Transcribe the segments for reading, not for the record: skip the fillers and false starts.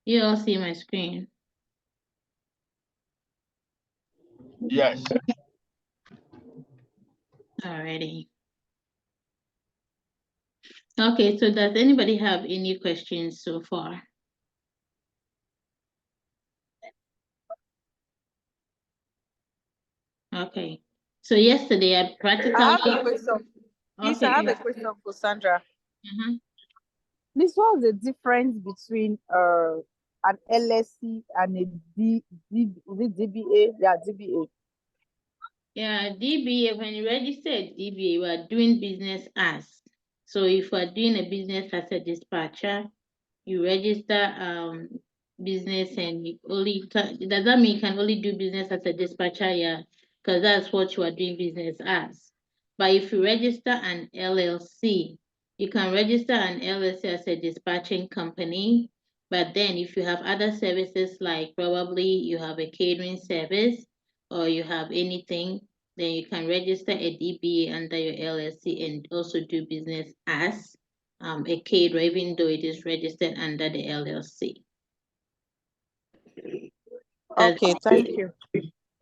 You all see my screen? Yes. Alrighty. Okay, so does anybody have any questions so far? Okay. So yesterday I practically. I have a question. Please, I have a Okay. question for Sandra. Mhm. Please, what's the difference between an LSC and a is it DBA? Yeah, DBA. Yeah, DBA, when you register a DBA, you are doing business as. So if you are doing a business as a dispatcher, you register business and you only does that mean you can only do business as a dispatcher? Yeah, because that's what you are doing business as. But if you register an LLC, you can register an LLC as a dispatching company. But then if you have other services like probably you have a catering service or you have anything, then you can register a DBA under your LLC and also do business as a caterer, even though it is registered under the LLC. Okay, thank you.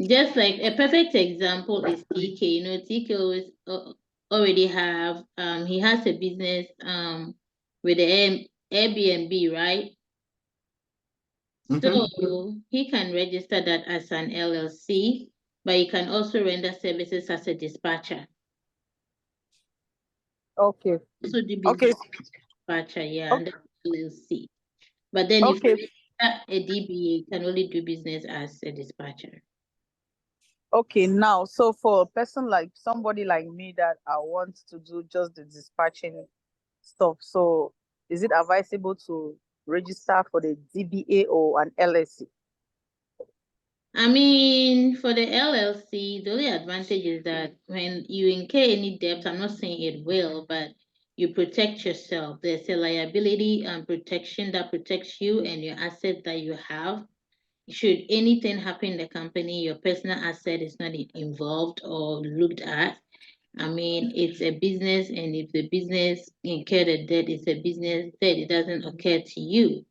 Just like a perfect example is TK. You know, TK always already have he has a business with the Airbnb, right? So he can register that as an LLC, but he can also render services as a dispatcher. Okay. Also do Okay. business dispatcher, yeah, under LLC. But then if Okay. you register a DBA, you can only do business as a dispatcher. Okay. Now, so for a person like somebody like me that I want to do just the dispatching stuff, so is it advisable to register for the DBA or an LSC? I mean, for the LLC, the only advantage is that when you incur any debt, I'm not saying it will, but you protect yourself. There's a liability and protection that protects you and your asset that you have. Should anything happen in the company, your personal asset is not involved or looked at. I mean, it's a business, and if the business incurred a debt, it's a business debt. It doesn't occur to you.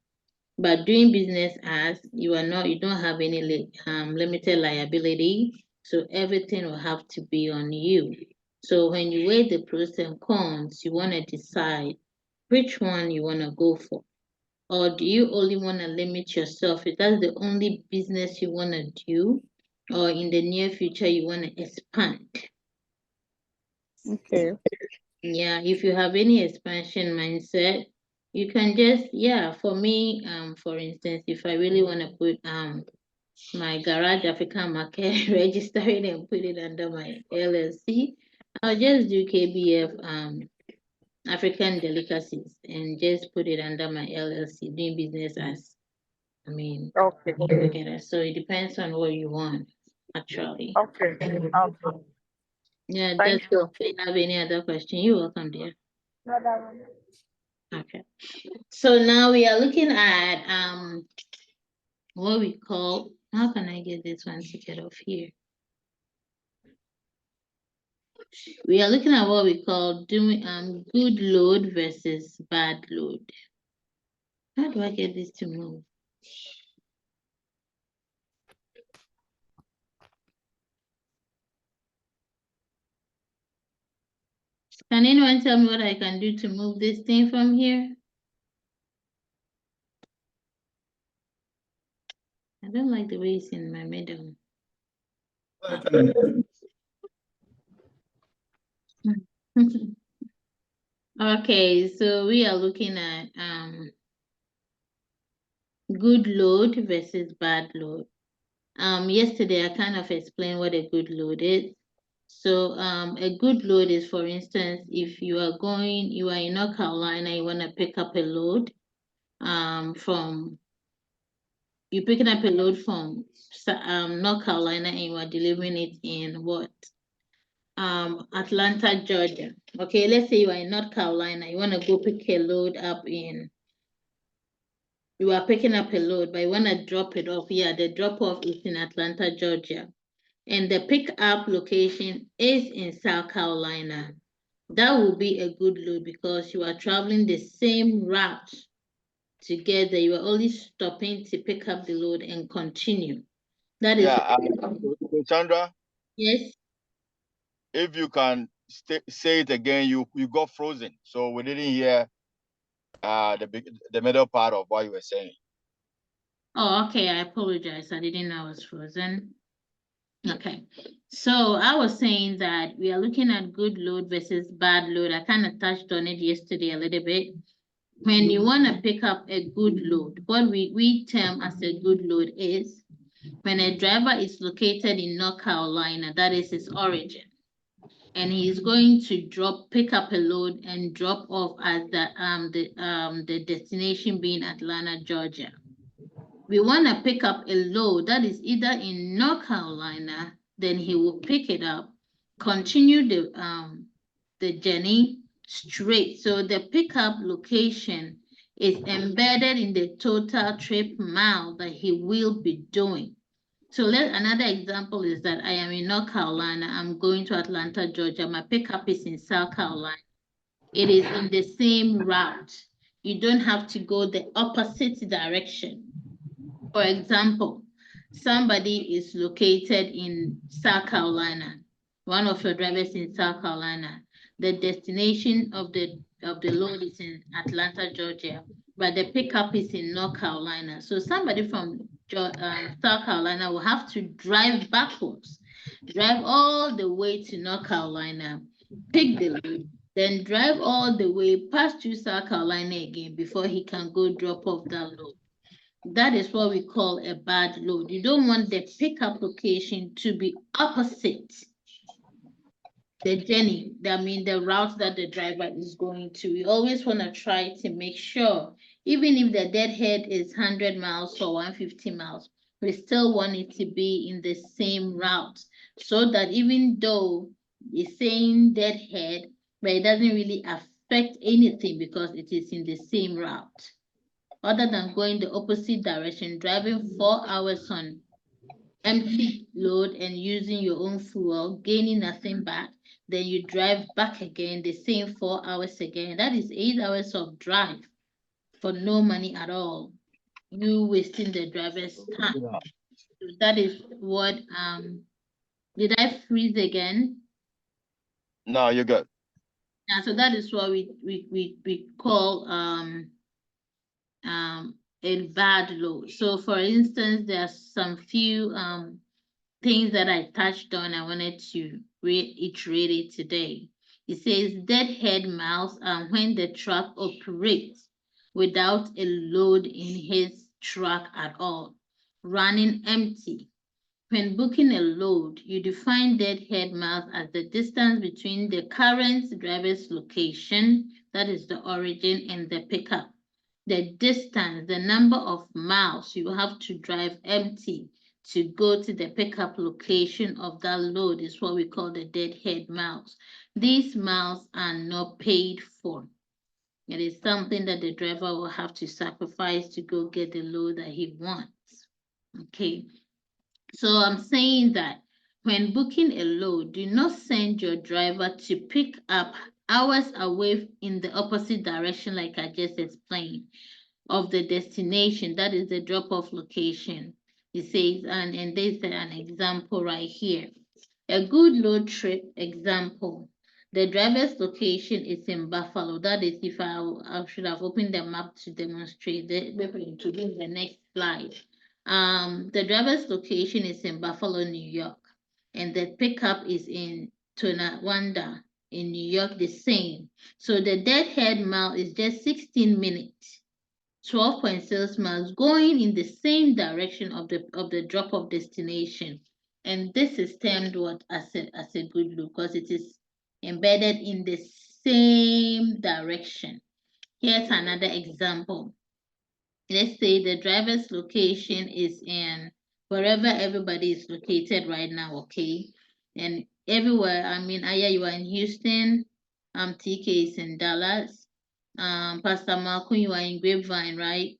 But doing business as you are not, you don't have any limited liability, so everything will have to be on you. So when you weigh the pros and cons, you want to decide which one you want to go for. Or do you only want to limit yourself? If that's the only business you want to do, or in the near future you want to expand? Okay. Yeah, if you have any expansion mindset, you can just, yeah, for me, for instance, if I really want to put my garage African market, register it and put it under my LLC, I'll just do KBF African delicacies and just put it under my LLC, doing business as, I mean, Okay. together. So it depends on what you want, actually. Okay. Okay. Yeah, does Thank you. you have any other question? You're welcome, dear. No, that one. Okay. So now we are looking at what we call, how can I get this one to get off here? We are looking at what we call doing good load versus bad load. How do I get this to move? Can anyone tell me what I can do to move this thing from here? I don't like the way it's in my middle. Okay, so we are looking at good load versus bad load. Yesterday I kind of explained what a good load is. So a good load is, for instance, if you are in North Carolina, you want to pick up a load you're picking up a load from North Carolina and you are delivering it in what? Atlanta, Georgia. Okay, let's say you are in North Carolina, you want to go pick a load up you are picking up a load, but you want to drop it off. Yeah, the drop off is in Atlanta, Georgia. And the pickup location is in South Carolina. That will be a good load because you are traveling the same route to get there. You are only stopping to pick up the load and continue. That is Yeah, Sandra, yes. if you can say it again, you got frozen, so we didn't hear the middle part of what you were saying. Oh, okay. I apologize. I didn't know I was frozen. Okay. So I was saying that we are looking at good load versus bad load. I kind of touched on it yesterday a little bit. When you want to pick up a good load, what we term as a good load is when a driver is located in North Carolina, that is his origin, and he's going to pick up a load and drop off at the destination being Atlanta, Georgia. We want to pick up a load that is either in North Carolina, then he will pick it up, continue the journey straight. So the pickup location is embedded in the total trip mile that he will be doing. So another example is that I am in North Carolina, I'm going to Atlanta, Georgia. My pickup is in South Carolina. It is in the same route. You don't have to go the opposite direction. For example, somebody is located in South Carolina. One of your drivers in South Carolina. The destination of the load is in Atlanta, Georgia, but the pickup is in North Carolina. So somebody from South Carolina will have to drive backwards, drive all the way to North Carolina, pick the load, then drive all the way past to South Carolina again before he can go drop off that load. That is what we call a bad load. You don't want the pickup location to be opposite the journey, the route that the driver is going to. We always want to try to make sure, even if the deadhead is 100 miles or 150 miles, we still want it to be in the same route so that even though it's saying deadhead, but it doesn't really affect anything because it is in the same route. Other than going the opposite direction, driving 4 hours on empty load and using your own fuel, gaining nothing back, then you drive back again, the same 4 hours again. That is 8 hours of drive for no money at all. You wasting the driver's time. Yeah. So that is what, did I freeze again? No, you're good. Yeah, so that is what we call, a bad load. So for instance, there are some few things that I touched on. I wanted to reiterate it today. It says deadhead miles are when the truck operates without a load in his truck at all, running empty. When booking a load, you define deadhead miles as the distance between the current driver's location, that is the origin, and the pickup. The distance, the number of miles you have to drive empty to go to the pickup location of that load is what we call the deadhead miles. These miles are not paid for. It is something that the driver will have to sacrifice to go get the load that he wants. Okay. So I'm saying that when booking a load, do not send your driver to pick up hours away in the opposite direction, like I just explained, of the destination, that is the drop-off location. It says, and there's an example right here. A good load trip example. The driver's location is in Buffalo. That is, if I should have opened the map to demonstrate to do the next slide. The driver's location is in Buffalo, New York, and the pickup is in Tonawanda in New York, the same. So the deadhead mile is just 16 minutes. 12.6 miles going in the same direction of the drop-off destination. And this is termed what as a good load because it is embedded in the same direction. Here's another example. Let's say the driver's location is in wherever everybody is located right now, okay? And everywhere, Aya, you are in Houston, TK is in Dallas, Pastor Malcolm, you are in Grapevine, right?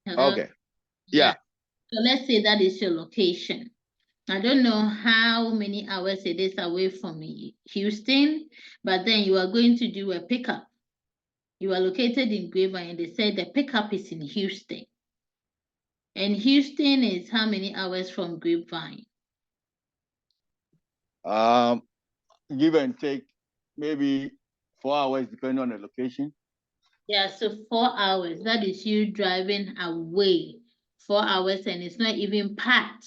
Hello? Okay. Yeah. So let's say that is your location. I don't know how many hours it is away from Houston, but then you are going to do a pickup. You are located in Grapevine, and they said the pickup is in Houston. And Houston is how many hours from Grapevine? Give and take, maybe 4 hours, depending on the location. Yeah, so 4 hours. That is you driving away 4 hours, and it's not even part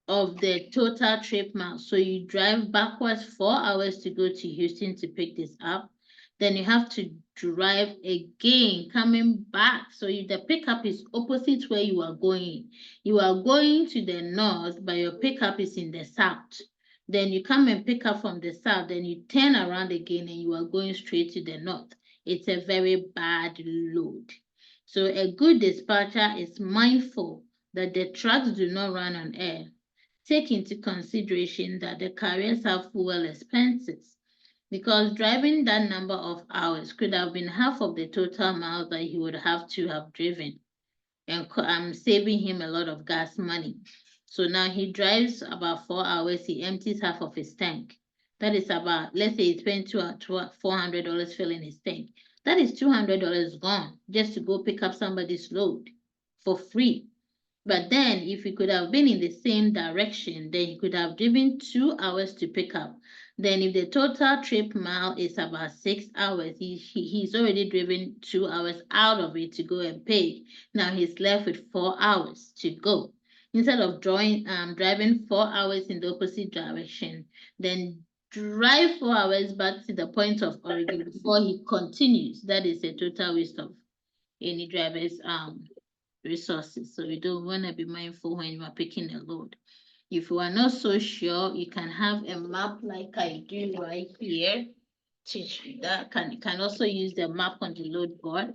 of the total trip miles. So you drive backwards 4 hours to go to Houston to pick this up. Then you have to drive again coming back. So the pickup is opposite where you are going. You are going to the north, but your pickup is in the south. Then you come and pick up from the south, then you turn around again and you are going straight to the north. It's a very bad load. So a good dispatcher is mindful that the trucks do not run on air. Take into consideration that the carriers have fuel expenses, because driving that number of hours could have been half of the total miles that he would have to have driven, and saving him a lot of gas money. So now he drives about 4 hours, he empties half of his tank. That is about, let's say he spent $400 filling his tank. That is $200 gone just to go pick up somebody's load for free. But then if he could have been in the same direction, then he could have driven 2 hours to pick up. Then if the total trip mile is about 6 hours, he's already driven 2 hours out of it to go and pay. Now he's left with 4 hours to go. Instead of driving 4 hours in the opposite direction, then drive 4 hours back to the point of origin before he continues. That is a total waste of any driver's resources. So you don't want to be mindful when you are picking a load. If you are not so sure, you can have a map like I do right here. That can also use the map on the load board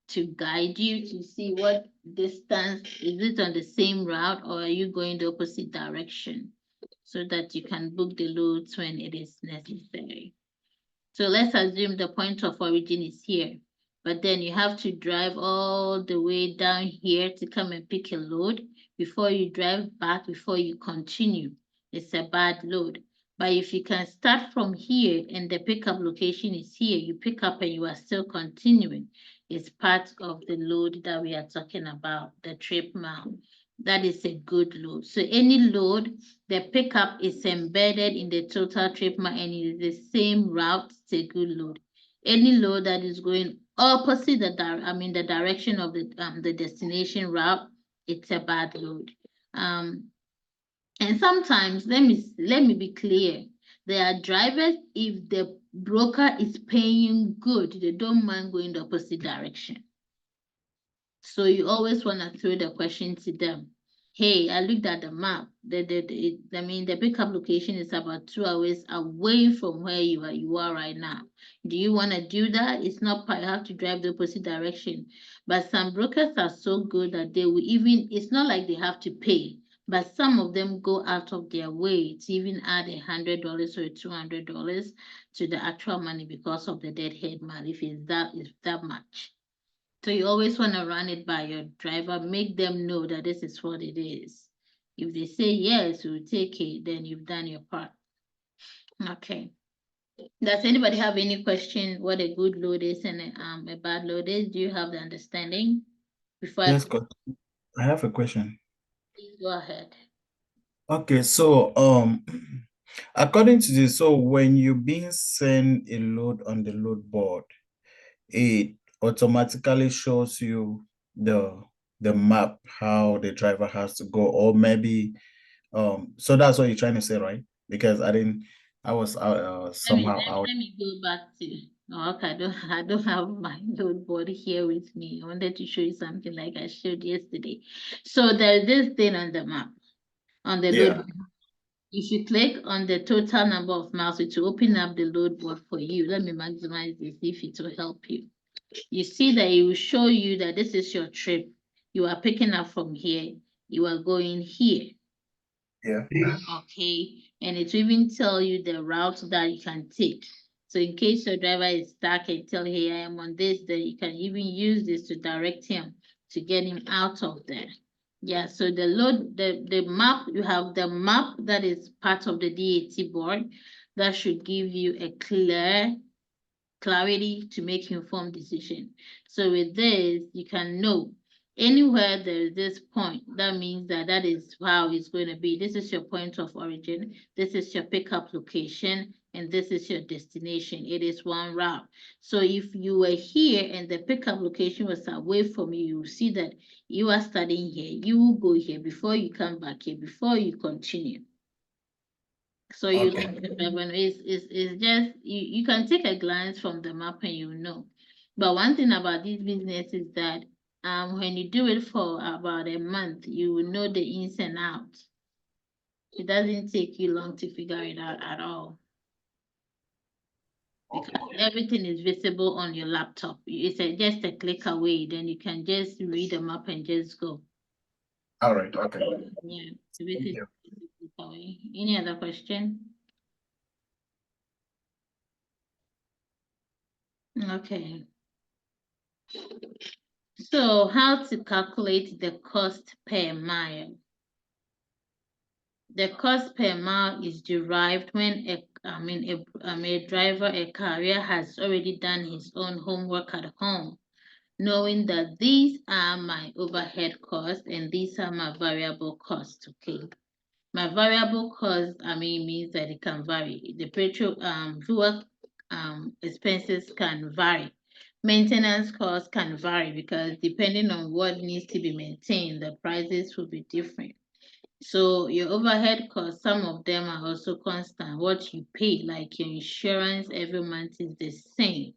to guide you to see what distance is it on the same route, or are you going the opposite direction, so that you can book the loads when it is necessary. So let's assume the point of origin is here, but then you have to drive all the way down here to come and pick a load before you drive back, before you continue. It's a bad load. But if you can start from here and the pickup location is here, you pick up and you are still continuing, it's part of the load that we are talking about, the trip mile. That is a good load. So any load, the pickup is embedded in the total trip mile and it is the same route, it's a good load. Any load that is going opposite the direction of the destination route, it's a bad load. And sometimes, let me be clear, there are drivers, if the broker is paying good, they don't mind going the opposite direction. So you always want to throw the question to them. Hey, I looked at the map. The pickup location is about 2 hours away from where you are right now. Do you want to do that? It's not, you have to drive the opposite direction. But some brokers are so good that they will even, it's not like they have to pay, but some of them go out of their way to even add $100 or $200 to the actual money because of the deadhead mile, if it's that much. So you always want to run it by your driver, make them know that this is what it is. If they say yes, we'll take it, then you've done your part. Okay. Does anybody have any question what a good load is and a bad load is? Do you have the understanding? Before Yes, I have a question. please go ahead. Okay, so according to this, so when you being sent a load on the load board, it automatically shows you the map how the driver has to go, or maybe so that's what you're trying to say, right? Because I was somehow out. Let me go back to okay, I don't have my load board here with me. I wanted to show you something like I showed yesterday. So there's this thing on the map, on the load board. If you click on the total number of miles, it will open up the load board for you. Let me maximize this if it will help you. You see that it will show you that this is your trip. You are picking up from here. You are going here. Yeah. Okay. And it will even tell you the route that you can take. So in case your driver is stuck and tell, hey, I am on this, then you can even use this to direct him to get him out of there. Yeah, so the map, you have the map that is part of the DAT board that should give you a clear clarity to make informed decision. So with this, you can know anywhere there is this point, that means that that is how it's going to be. This is your point of origin. This is your pickup location, and this is your destination. It is one route. So if you were here and the pickup location was away from you, you will see that you are studying here. You will go here before you come back here, before you continue. So you Okay. like it's just you can take a glance from the map and you know. But one thing about this business is that when you do it for about a month, you will know the ins and outs. It doesn't take you long to figure it out at all. Because everything is visible on your laptop. It's just a click away, then you can just read the map and just go. All right. Okay. Yeah. Thank you. Away. Any other question? Okay. So how to calculate the cost per mile? The cost per mile is derived when a driver, a carrier has already done his own homework at home, knowing that these are my overhead costs and these are my variable costs. Okay. My variable cost, means that it can vary. The petrol fuel expenses can vary. Maintenance costs can vary because depending on what needs to be maintained, the prices will be different. So your overhead costs, some of them are also constant. What you pay, like your insurance every month, is the same.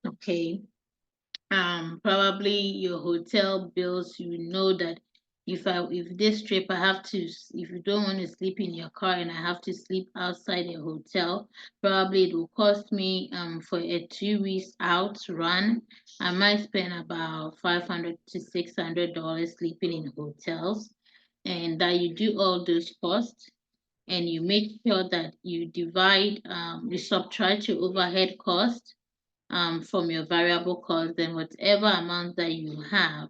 Okay. Probably your hotel bills, you know that if this trip I have to, if you don't want to sleep in your car and I have to sleep outside a hotel, probably it will cost me for a 2 weeks out run, I might spend about $500 to $600 sleeping in hotels. And that you do all those costs and you make sure that you divide, you subtract your overhead cost from your variable cost, then whatever amount that you have,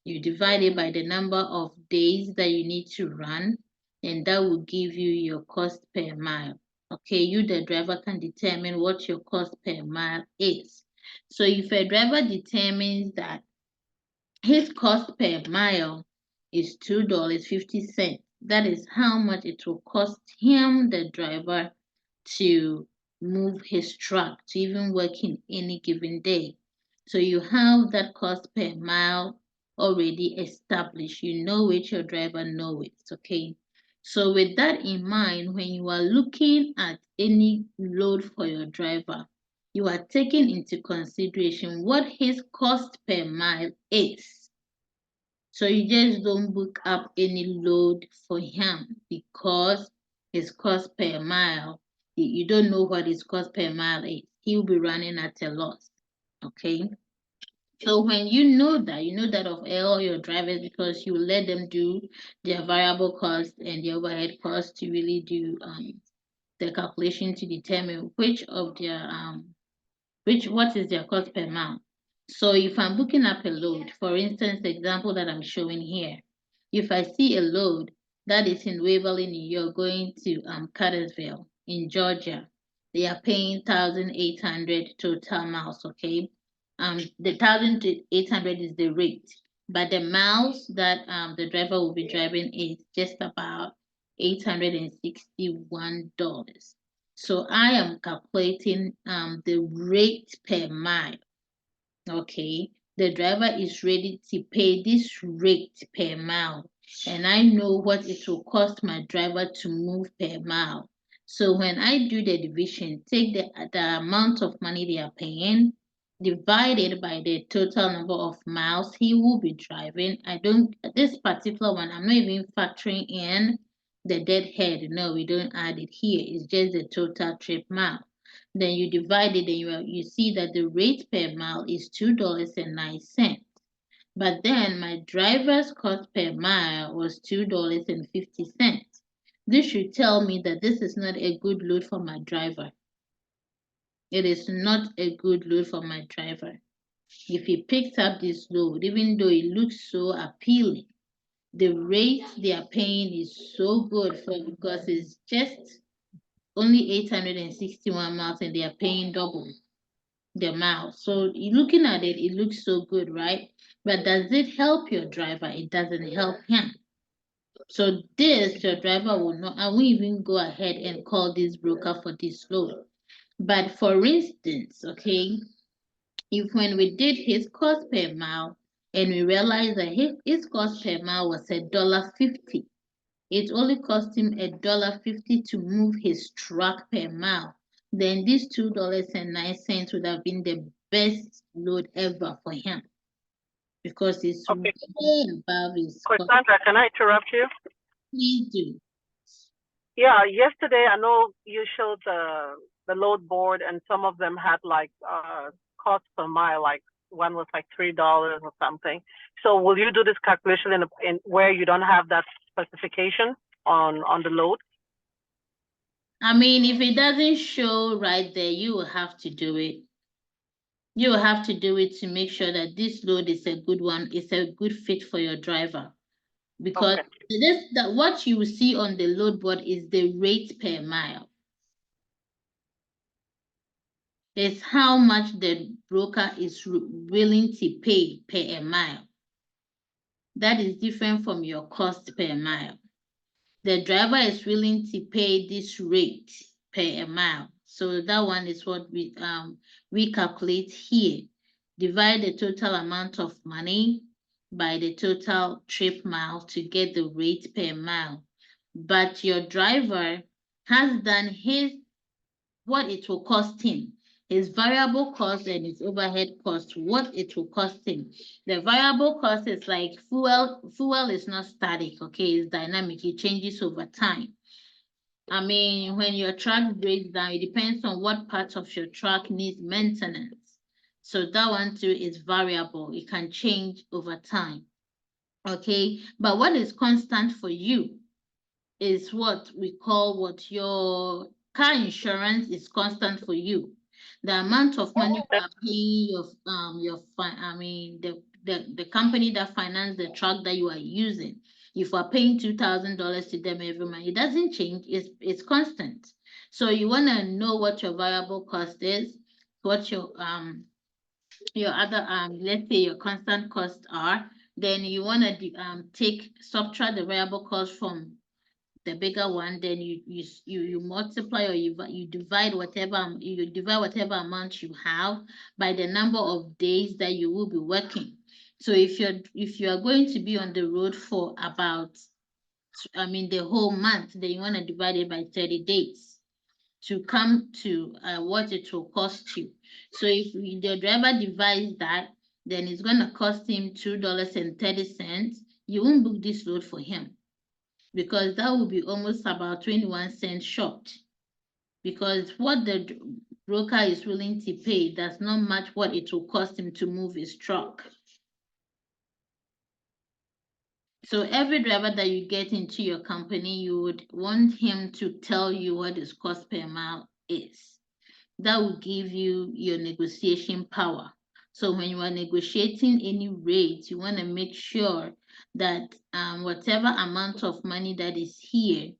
you divide it by the number of days that you need to run, and that will give you your cost per mile. Okay, you, the driver, can determine what your cost per mile is. So if a driver determines that his cost per mile is $2.50, that is how much it will cost him, the driver, to move his truck to even work in any given day. So you have that cost per mile already established. You know it, your driver knows it, okay? So with that in mind, when you are looking at any load for your driver, you are taking into consideration what his cost per mile is. So you just don't book up any load for him because his cost per mile, you don't know what his cost per mile is. He'll be running at a loss. Okay. So when you know that of all your drivers, because you let them do their variable cost and their overhead cost to really do the calculation to determine which of their what is their cost per mile. So if I'm booking up a load, for instance, the example that I'm showing here, if I see a load that is in Waverly, New York, going to Cartersville in Georgia, they are paying 1,800 total miles. Okay, the 1,800 is the rate, but the miles that the driver will be driving is just about $861. So I am calculating the rate per mile. Okay, the driver is ready to pay this rate per mile, and I know what it will cost my driver to move per mile. So when I do the division, take the amount of money they are paying, divided by the total number of miles he will be driving. This particular one, I'm not even factoring in the deadhead. No, we don't add it here. It's just the total trip mile. Then you divide it and you see that the rate per mile is $2.09. But then my driver's cost per mile was $2.50. This should tell me that this is not a good load for my driver. It is not a good load for my driver. If he picks up this load, even though it looks so appealing, the rate they are paying is so good because it's just only 861 miles and they are paying double. the miles. So looking at it, it looks so good, right? But does it help your driver? It doesn't help him. So this, your driver will not, I won't even go ahead and call this broker for this load. But for instance, okay, if when we did his cost per mile and we realized that his cost per mile was $1.50, it only cost him $1.50 to move his truck per mile, then this $2.09 would have been the best load ever for him because it's Okay. way above his cost. Cassandra, can I interrupt you? Please do. Yeah, yesterday I know you showed the load board, and some of them had like cost per mile, like one was like $3 or something. So will you do this calculation in where you don't have that specification on the load? I mean, if it doesn't show right there, you will have to do it. You will have to do it to make sure that this load is a good one, it's a good fit for your driver. Because Okay. what you will see on the load board is the rate per mile. It's how much the broker is willing to pay per mile. That is different from your cost per mile. The driver is willing to pay this rate per mile. So that one is what we calculate here. Divide the total amount of money by the total trip mile to get the rate per mile. But your driver has done what it will cost him, his variable cost and his overhead cost, what it will cost him. The variable cost is like fuel. Fuel is not static, okay? It's dynamic. It changes over time. I mean, when your truck breaks down, it depends on what part of your truck needs maintenance. So that one too is variable. It can change over time, okay? But what is constant for you is what we call what your car insurance is constant for you. The amount of money you are paying the company that finance the truck that you are using. If you are paying $2,000 to them every month, it doesn't change. It's constant. So you want to know what your variable cost is, what your other let's say your constant costs are. Then you want to subtract the variable cost from the bigger one, then you multiply or you divide whatever amount you have by the number of days that you will be working. So if you are going to be on the road for about the whole month, then you want to divide it by 30 days to come to what it will cost you. So if the driver divides that, then it's going to cost him $2.30. You won't book this load for him, because that will be almost about 21 cents short, because what the broker is willing to pay does not match what it will cost him to move his truck. So every driver that you get into your company, you would want him to tell you what his cost per mile is. That will give you your negotiation power. So when you are negotiating any rate, you want to make sure that whatever amount of money that is here,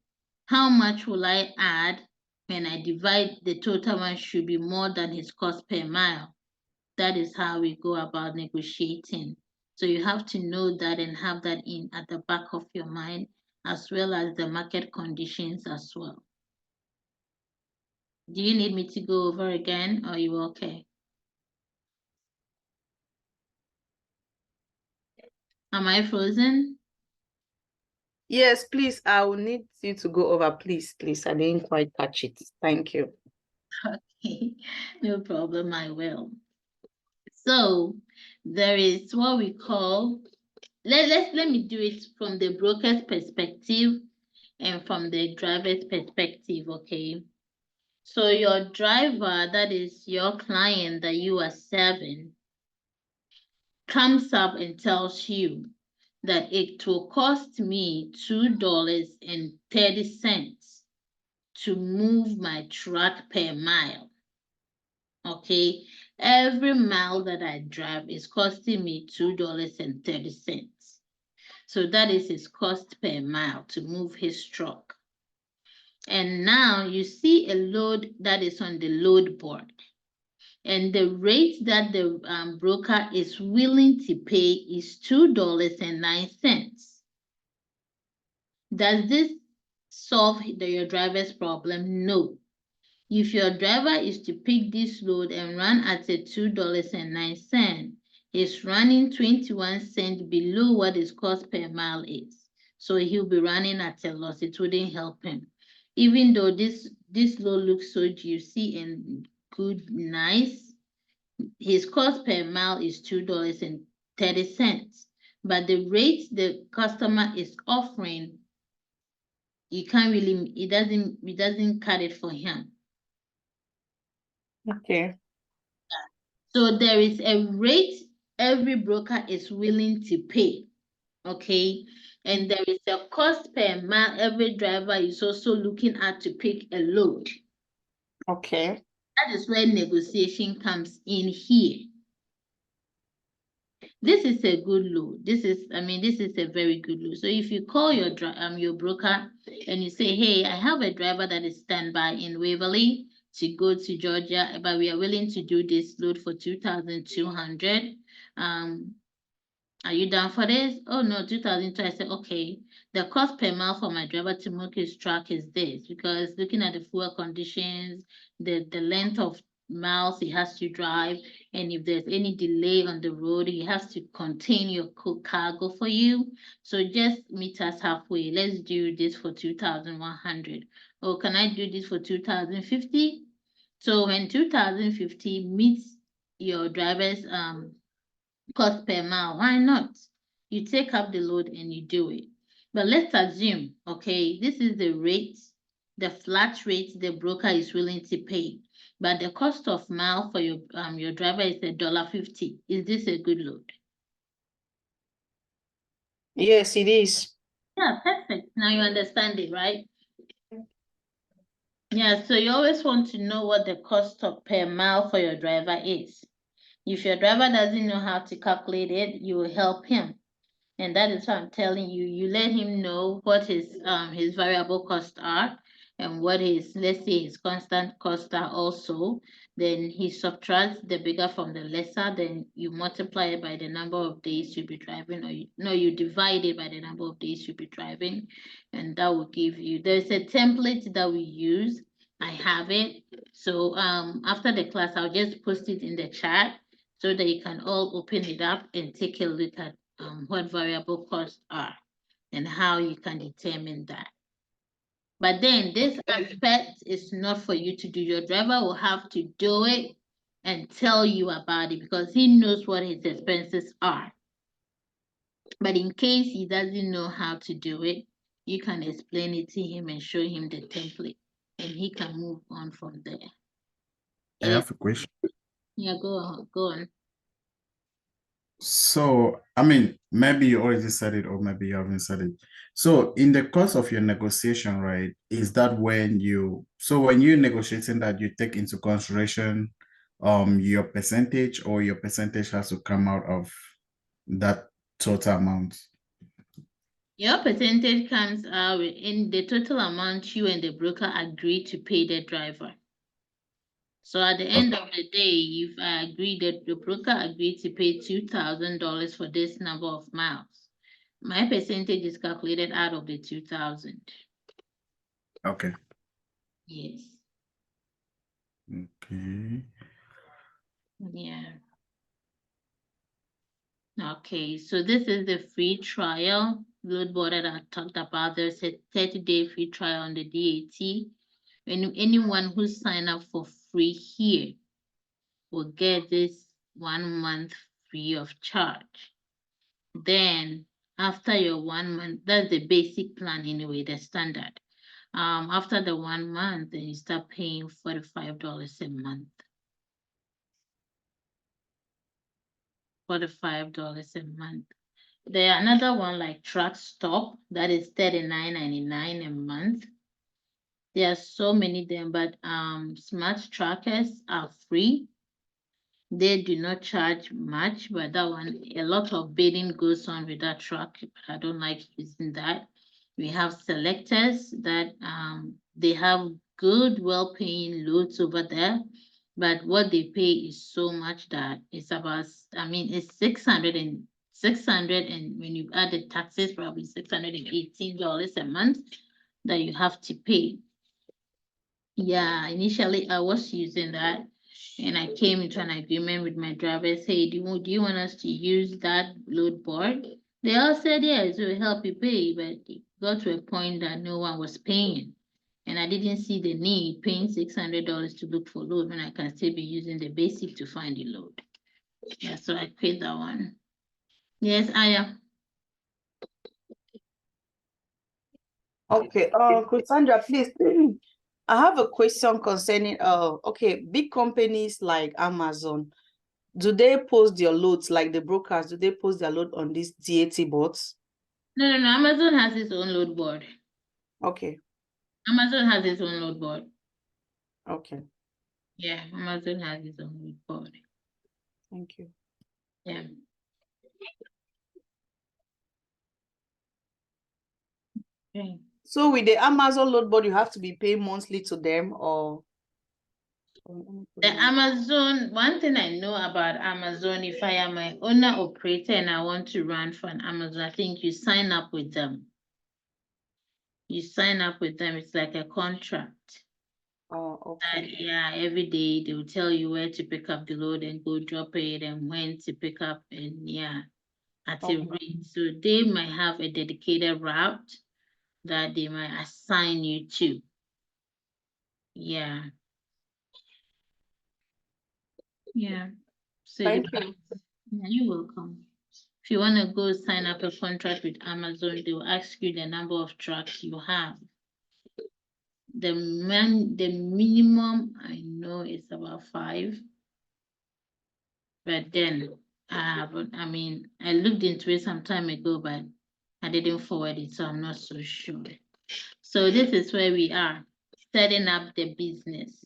how much will I add when I divide the total one should be more than his cost per mile. That is how we go about negotiating. So you have to know that and have that in at the back of your mind, as well as the market conditions as well. Do you need me to go over again, or are you okay? Am I frozen? Yes, please. I will need you to go over, please. I didn't quite catch it. Thank you. Okay, no problem, I will. So there is what we call, let me do it from the broker's perspective and from the driver's perspective, okay? So your driver, that is your client that you are serving, comes up and tells you that it will cost me $2.30 to move my truck per mile. Okay, every mile that I drive is costing me $2.30. So that is his cost per mile to move his truck. And now you see a load that is on the load board. and the rate that the broker is willing to pay is $2.09. Does this solve your driver's problem? No. If your driver is to pick this load and run at a $2.09, he's running 21 cents below what his cost per mile is. So he'll be running at a loss. It wouldn't help him. Even though this load looks so juicy and good, nice, his cost per mile is $2.30. But the rate the customer is offering, you can't really, it doesn't cut it for him. Okay. So there is a rate every broker is willing to pay, okay? And there is a cost per mile every driver is also looking at to pick a load. Okay. That is where negotiation comes in here. This is a good load. This is a very good load. So if you call your broker and you say, hey, I have a driver that is standby in Waverly to go to Georgia, but we are willing to do this load for 2,200. Are you down for this? Oh no, 2,200. I said, okay, the cost per mile for my driver to move his truck is this, because looking at the fuel conditions, the length of miles he has to drive, and if there's any delay on the road, he has to contain your cargo for you. So just meet us halfway. Let's do this for 2,100. Or can I do this for 2,050? So when 2,050 meets your driver's cost per mile, why not? You take up the load and you do it. But let's assume, okay, this is the rate, the flat rate the broker is willing to pay, but the cost of mile for your driver is $1.50. Is this a good load? Yes, it is. Yeah, perfect. Now you understand it, right? Yeah, so you always want to know what the cost of per mile for your driver is. If your driver doesn't know how to calculate it, you will help him. And that is why I'm telling you, you let him know what his variable costs are and what his, let's say, his constant costs are also. Then he subtracts the bigger from the lesser, then you multiply it by the number of days you'll be driving, or you divide it by the number of days you'll be driving, and that will give you, there's a template that we use. I have it. So after the class, I'll just post it in the chat so that you can all open it up and take a look at what variable costs are and how you can determine that. But then this aspect is not for you to do. Your driver will have to do it and tell you about it because he knows what his expenses are. But in case he doesn't know how to do it, you can explain it to him and show him the template, and he can move on from there. I have a question. Yeah, go on. So, I mean, maybe you already said it or maybe you haven't said it. So, in the course of your negotiation, right, is that when you're negotiating that you take into consideration your percentage, or your percentage has to come out of that total amount? Your percentage comes out in the total amount you and the broker agree to pay the driver. So at the end of the day, if I agree that the broker agreed to pay $2,000 for this number of miles, my percentage is calculated out of the 2,000. Okay. Yes. Okay. Yeah. Okay, so this is the free trial load board that I talked about. There's a 30-day free trial on the DAT. And anyone who sign up for free here will get this 1 month free of charge. Then after your 1 month, that's the basic plan anyway, the standard. After the 1 month, then you start paying $45 a month. $45 a month. There are another one like Truck Stop that is $39.99 a month. There are so many of them, but smart trackers are free. They do not charge much, but that one, a lot of bidding goes on with that truck, but I don't like using that. We have selectors that they have good, well-paying loads over there. but what they pay is so much that it's about, I mean, it's 600 and when you add the taxes, probably $618 a month that you have to pay. Yeah, initially I was using that, and I came into an agreement with my drivers. Hey, do you want us to use that load board? They all said yes, it will help you pay, but it got to a point that no one was paying. And I didn't see the need paying $600 to look for load when I can still be using the basic to find the load. Yeah, so I paid that one. Yes, Aya. Okay, Cassandra, please. I have a question concerning okay, big companies like Amazon, do they post their loads, like the brokers, do they post their load on these DAT bots? No, Amazon has its own load board. Okay, Amazon has its own load board. okay, Yeah, Amazon has its own load board. thank you. Yeah. Okay. So with the Amazon load board, you have to be paying monthly to them, or? The Amazon, one thing I know about Amazon, if I am an owner operator and I want to run for an Amazon, I think you sign up with them. You sign up with them, it's like a contract. Oh, And okay. yeah, every day they will tell you where to pick up the load and go drop it and when to pick up, and yeah, at a Okay. rate. So they might have a dedicated route that they might assign you to. Yeah. Yeah. So Thank you. yeah, you're welcome. If you want to go sign up a contract with Amazon, they will ask you the number of trucks you have. The minimum I know is about 5. But then I mean, I looked into it some time ago, but I didn't forward it, so I'm not so sure. So this is where we are, setting up the business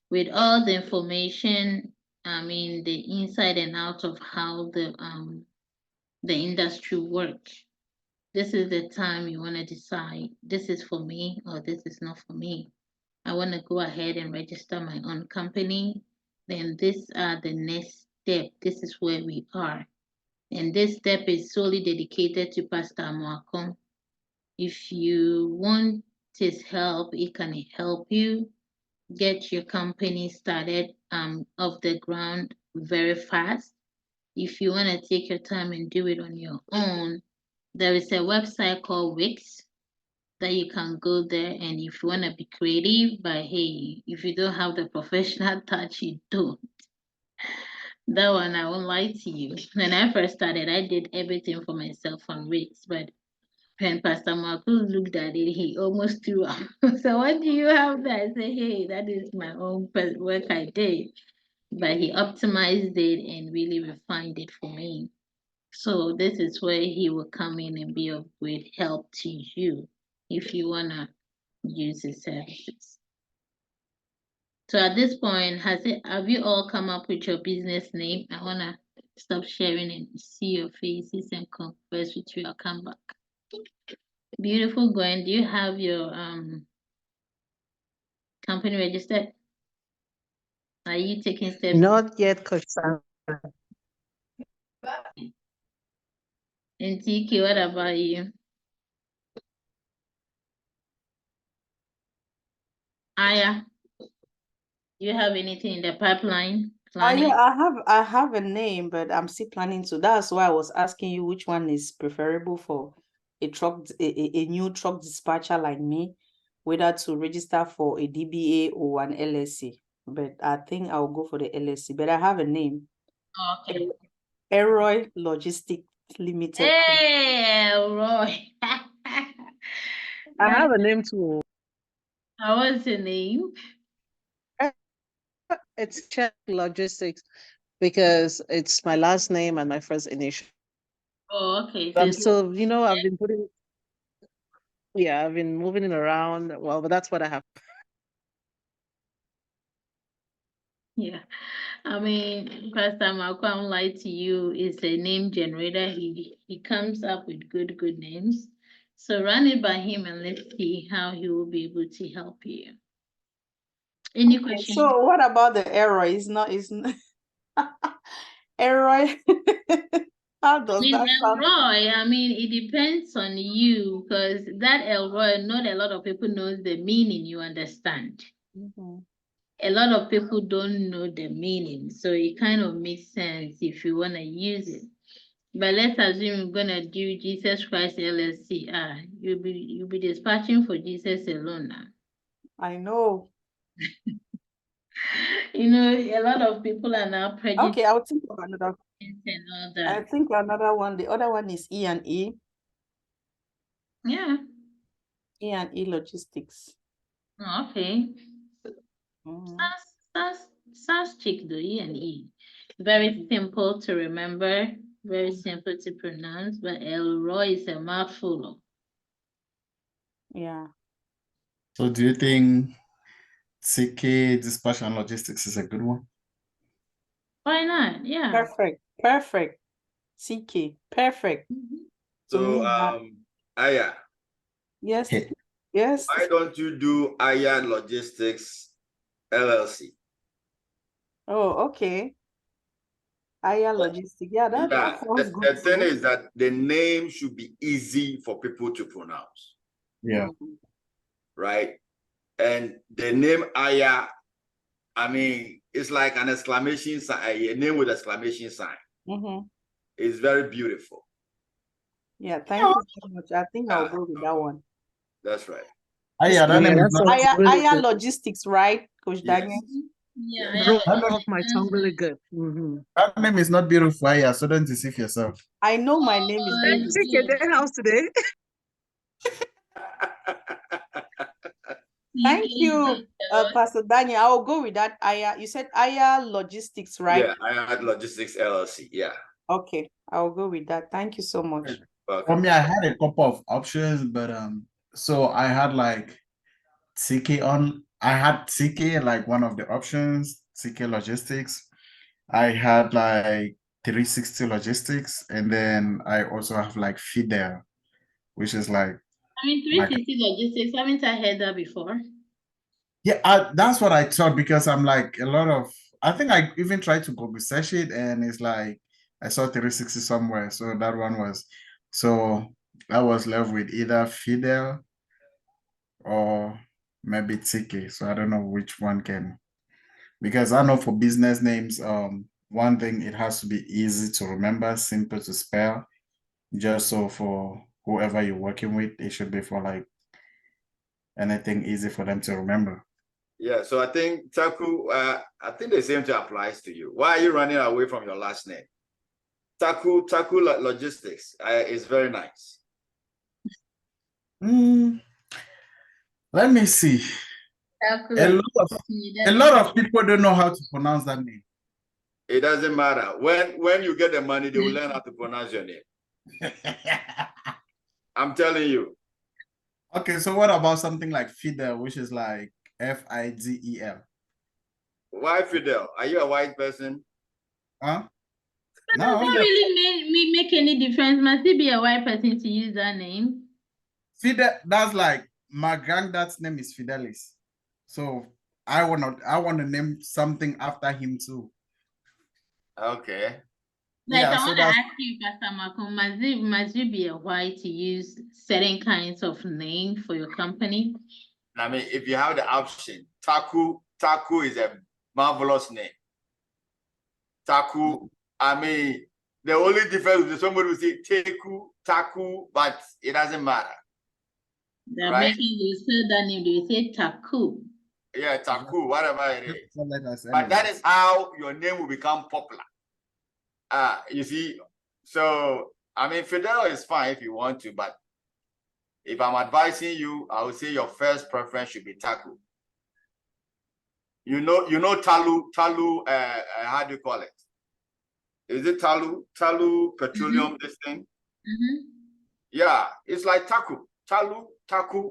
with all the information, I mean, the inside and out of how the industry works. This is the time you want to decide, this is for me or this is not for me. I want to go ahead and register my own company. Then these are the next step. This is where we are. And this step is solely dedicated to Pastor Amoakong. If you want his help, it can help you get your company started off the ground very fast. If you want to take your time and do it on your own, there is a website called Wix that you can go there, and if you want to be creative, but hey, if you don't have the professional touch, you don't. That one, I won't lie to you. When I first started, I did everything for myself on Wix, but when Pastor Marcus looked at it, he almost threw up. So what do you have there? I say, hey, that is my own work I did. But he optimized it and really refined it for me. So this is where he will come in and be of great help to you if you wanna use his services. So at this point, have you all come up with your business name? I wanna stop sharing and see your faces and converse with you. I'll come back. Beautiful Gwen, do you have your company registered? Are you taking steps? Not yet, Coach Sam. And TK, what about you? Aya, do you have anything in the pipeline? Planning? Yeah, I have a name, but I'm still planning to. That's why I was asking you which one is preferable for a new truck dispatcher like me, whether to register for a DBA or an LLC. But I think I'll go for the LLC. But I have a name. Okay. Elroy Logistics Limited. Hey, Roy. I have a name too. What's your name? It's Check Logistics because it's my last name and my first initial. Oh, okay. I'm still, I've been I've been moving it around. Well, but that's what I have. Yeah. I mean, Pastor Malcolm lied to you is a name generator. He comes up with good names. So run it by him and let's see how he will be able to help you. Any question? So what about the error? Is error. How does With that sound? Elroy, I mean, it depends on you because that Elroy, not a lot of people knows the meaning, you understand. Mhm. A lot of people don't know the meaning, so it kind of makes sense if you want to use it. But let's assume we're gonna do Jesus Christ LLC. You'll be dispatching for Jesus alone now. I know. You know, a lot of people are now prejudiced Okay, I'll think of another. and all I that. think another one. The other one is E&E. Yeah. E&E Logistics. Okay. Mhm. Sounds chic though, E&E. Very simple to remember, very simple to pronounce, but Elroy is a mouthful. Yeah. So do you think CK Dispatch and Logistics is a good one? Why not? Yeah. Perfect. Perfect. CK. Perfect. Mhm. To So, me, Aya, yes. Hey. Yes. why don't you do Aya Logistics LLC? Oh, okay. Aya Logistics. Yeah, that Yeah, sounds good. the thing is that the name should be easy for people to pronounce, Yeah. right? And the name Aya, I mean, it's like an exclamation sign, a name with exclamation sign. Mm-hmm. It's very beautiful. Yeah, thank you so much. I think I'll go with that one. That's right. Ah, yeah, that Yeah, name is that not. sounds really Aya good. Logistics, right, Coach Yes. Daniel? Yeah. Yes. Roll That name, off my tongue really good. that name is not beautiful. Ah, yeah, so don't deceive yourself. I know my name is Oh, beautiful. Chicken yeah. their house today. Thank you, CK. Pastor Daniel. I'll go with that. Aya, you said Aya Logistics, right? Yeah, Aya Logistics LLC. Yeah. Okay, I'll go with that. Thank you so much. For Welcome. me, I had a couple of options, but so I had like CK on. I had CK like one of the options, CK Logistics. I had like 360 Logistics, and then I also have like Fidel, which is like I mean, my 360 logistics. Haven't I heard that before? yeah. That's what I thought because I'm like a lot of. I think I even tried to Google search it, and it's like I saw 360 somewhere, so that one was. So I was left with either Fidel or maybe TK. So I don't know which one can, because I know for business names, one thing it has to be easy to remember, simple to spell, just so for whoever you're working with, it should be for like anything easy for them to remember. Yeah, so I think Taku, I think the same thing applies to you. Why are you running away from your last name? Taku Logistics is very nice. Let me see. A lot of people don't know how to pronounce that name. It doesn't matter. When you get the money, they will learn how to pronounce your name. I'm telling you. Okay, so what about something like Fidel, which is like Fidel? Why Fidel? Are you a white person? Huh? Does No, that really make any difference? Must it be a white person to use that name? Fidel, that's like my granddad's name is Fidelis. So I want to name something after him too. Okay. Like Yeah, I so want to that's ask you, Pastor Malcolm, must you be a white to use certain kinds of name for your company? I mean, if you have the option, Taku is a marvelous name. Taku, I mean, the only difference is somebody will say Teku, Taku, but it doesn't matter. The Right? American will say that name, they will say Taku. Yeah, Taku, whatever it is. letters But that anyway. is how your name will become popular. You see, so I mean, Fidel is fine if you want to, but if I'm advising you, I would say your first preference should be Taku. You know Talu, how do you call it? Is it Talu petroleum, this thing? Yeah, it's like Taku, Taku.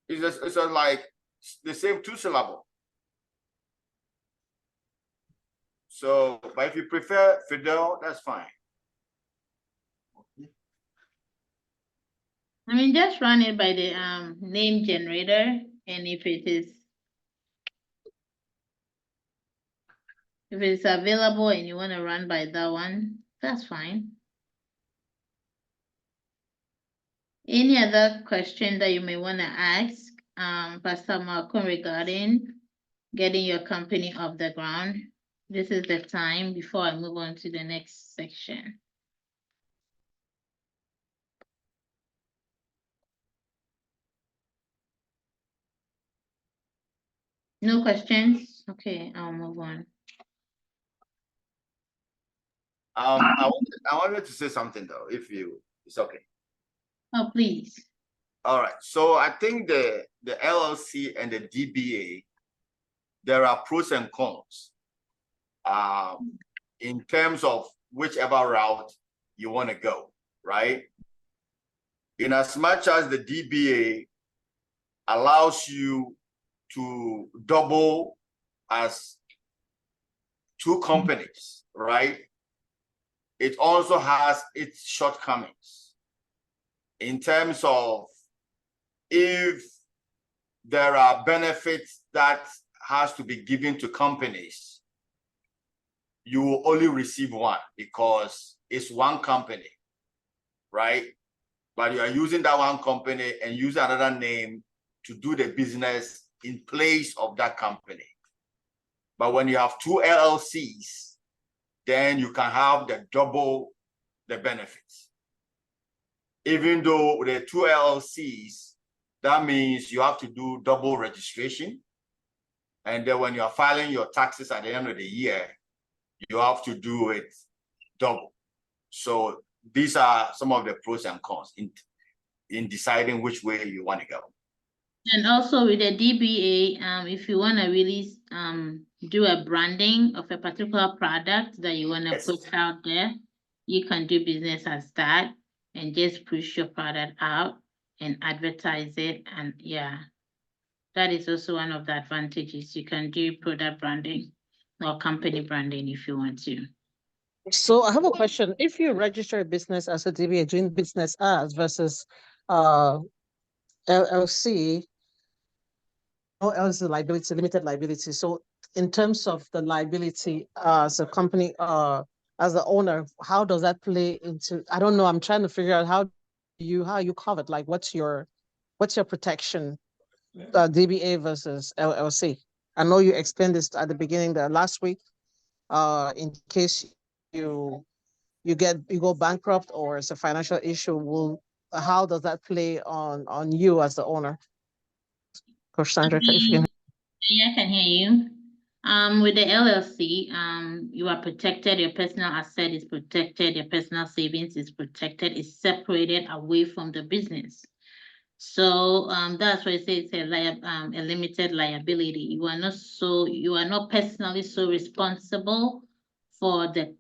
It's just like the same two syllable. So, but if you prefer Fidel, that's fine. I mean, just run it by the name generator, and if it is If it's available and you want to run by that one, that's fine. Any other question that you may want to ask, Pastor Malcolm, regarding getting your company off the ground? This is the time before I move on to the next section. No questions? Okay, I'll move on. I wanted to say something though, if it's okay. Oh, please. All right. So I think the LLC and the DBA, there are pros and cons. In terms of whichever route you want to go, right? In as much as the DBA allows you to double as two companies, right? It also has its shortcomings in terms of if there are benefits that has to be given to companies, you will only receive one because it's one company, right? But you are using that one company and use another name to do the business in place of that company. But when you have two LLCs, then you can have the double the benefits. Even though with the two LLCs, that means you have to do double registration. And then when you're filing your taxes at the end of the year, you have to do it double. So these are some of the pros and cons in deciding which way you want to go. And also with the DBA, if you want to really do a branding of a particular product that you want to Yes. put out there, you can do business as that and just push your product out and advertise it. And yeah, that is also one of the advantages. You can do product branding or company branding if you want to. So I have a question. If you register a business as a DBA, doing business as versus LLC, or else the liability, limited liability. So in terms of the liability as a company, as the owner, how does that play into, I don't know, I'm trying to figure out how you covered, like what's your protection, DBA versus LLC? I know you explained this at the beginning the last week, in case you go bankrupt or it's a financial issue, how does that play on you as the owner? Coach Sandra, if you can. Yeah, I can hear you. With the LLC, you are protected, your personal asset is protected, your personal savings is protected, it's separated away from the business. So that's why I say it's a limited liability. You are not personally so responsible for the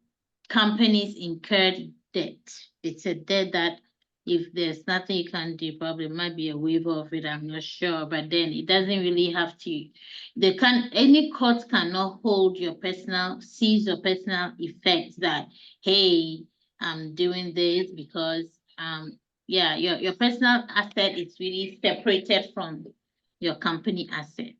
company's incurred debt. It's a debt that if there's nothing you can do, probably might be a waiver of it, I'm not sure. But then it doesn't really have to, any court cannot hold your personal, seize your personal effects that, hey, I'm doing this because yeah, your personal asset is really separated from your company asset.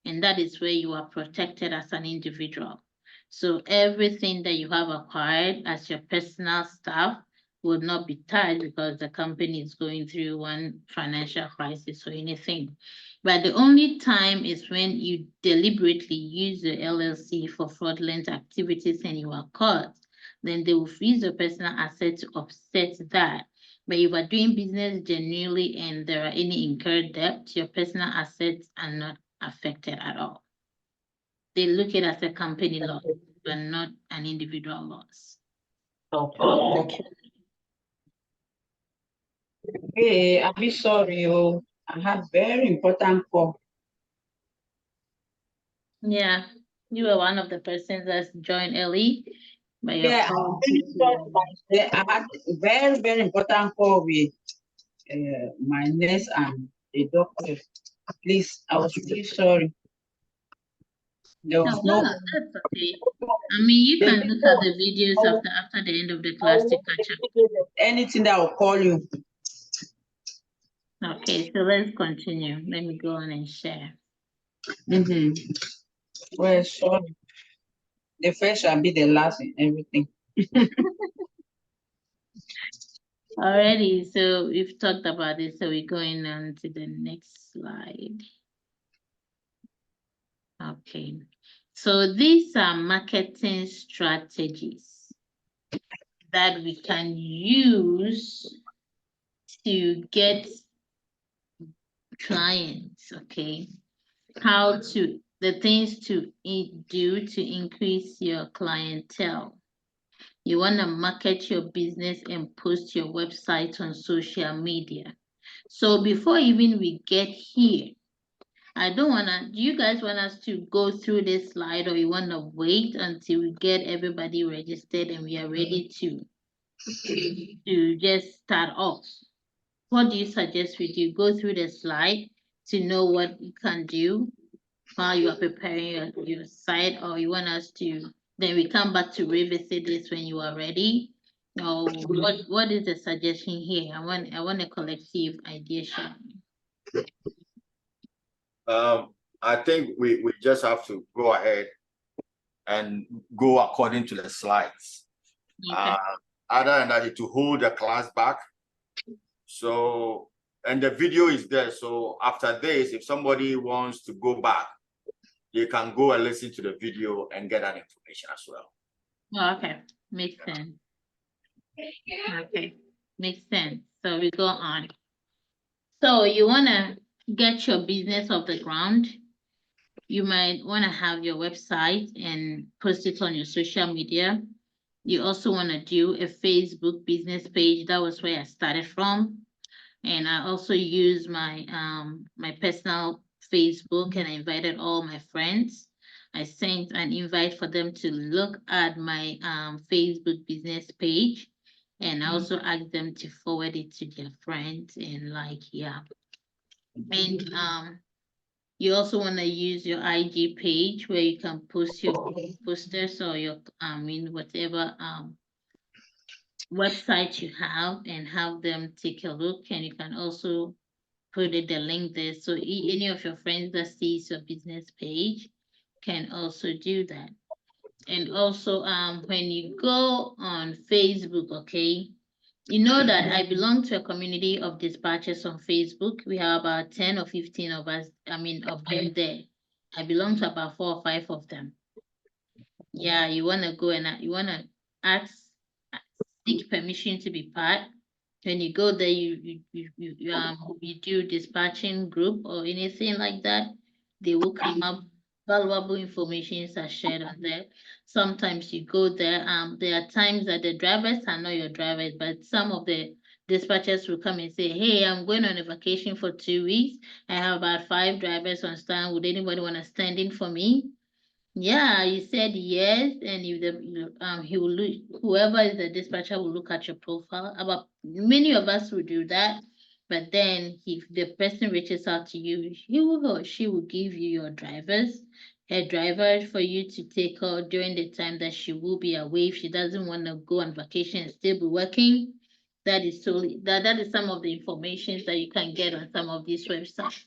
And that is where you are protected as an individual. So everything that you have acquired as your personal stuff would not be tied because the company is going through one financial crisis or anything. But the only time is when you deliberately use the LLC for fraudulent activities and you are caught, then they will freeze your personal asset to offset that. But if you are doing business genuinely and there are any incurred debt, your personal assets are not affected at all. They look at it as a company loss, but not an individual loss. Thank you. Hey, I'm be sorry, I had very important call. Yeah, you were one of the persons that joined early. But your Yeah, call. I had a very, very important call with my nurse and the doctor. Please, I was really sorry. There was no. That's okay. I mean, you can look at the videos after the end of the class to catch up. Anything that will call you. Okay, so let's continue. Let me go on and share. Well, sorry. The first shall be the last in everything. Alrighty, so we've talked about it, so we're going on to the next slide. Okay, so these are marketing strategies that we can use to get clients, okay? The things to do to increase your clientele. You want to market your business and post your website on social media. So before even we get here, do you guys want us to go through this slide, or you want to wait until we get everybody registered and we are ready to just start off? What do you suggest we do? Go through the slide to know what you can do while you are preparing your site, or you want us to, then we come back to revisit this when you are ready? Or what is the suggestion here? I want a collective idea sharing. I think we just have to go ahead and go according to the slides. Okay. Other than that, to hold the class back. So, and the video is there. So after this, if somebody wants to go back, they can go and listen to the video and get that information as well. Oh, okay, makes sense. Okay, makes sense. So we go on. So you want to get your business off the ground. You might want to have your website and post it on your social media. You also want to do a Facebook business page. That was where I started from. And I also use my my personal Facebook, and I invited all my friends. I sent an invite for them to look at my Facebook business page, and I also asked them to forward it to their friends, and yeah. And you also want to use your IG page where you can post your posters or your whatever website you have, and have them take a look. And you can also put the link there, so any of your friends that sees your business page can also do that. And also when you go on Facebook, okay, you know that I belong to a community of dispatchers on Facebook. We have about 10 or 15 of us, of them there. I belong to about 4 or 5 of them. Yeah, you want to go and you want to seek permission to be part. When you go there, you do dispatching group or anything like that, they will come up. Valuable information are shared on there. Sometimes you go there. There are times that the drivers are not your drivers, but some of the dispatchers will come and say, "Hey, I'm going on a vacation for 2 weeks. I have about 5 drivers on stand. Would anybody want to stand in for me?" Yeah, you said yes, and he will look, whoever is the dispatcher will look at your profile. About many of us will do that, but then if the person reaches out to you, he or she will give you her driver for you to take her during the time that she will be away. If she doesn't want to go on vacation and still be working, that is some of the information that you can get on some of these websites.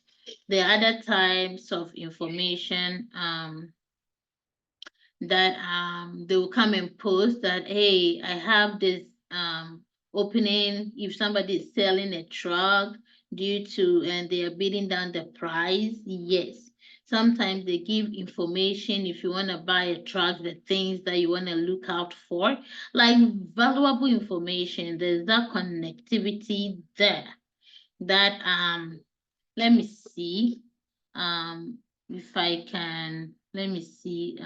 There are other types of information that they will come and post that, hey, I have this opening. If somebody is selling a truck and they are bidding down the price, yes. Sometimes they give information if you want to buy a truck, the things that you want to look out for, like valuable information. There's that connectivity there that let me see if I can, let me see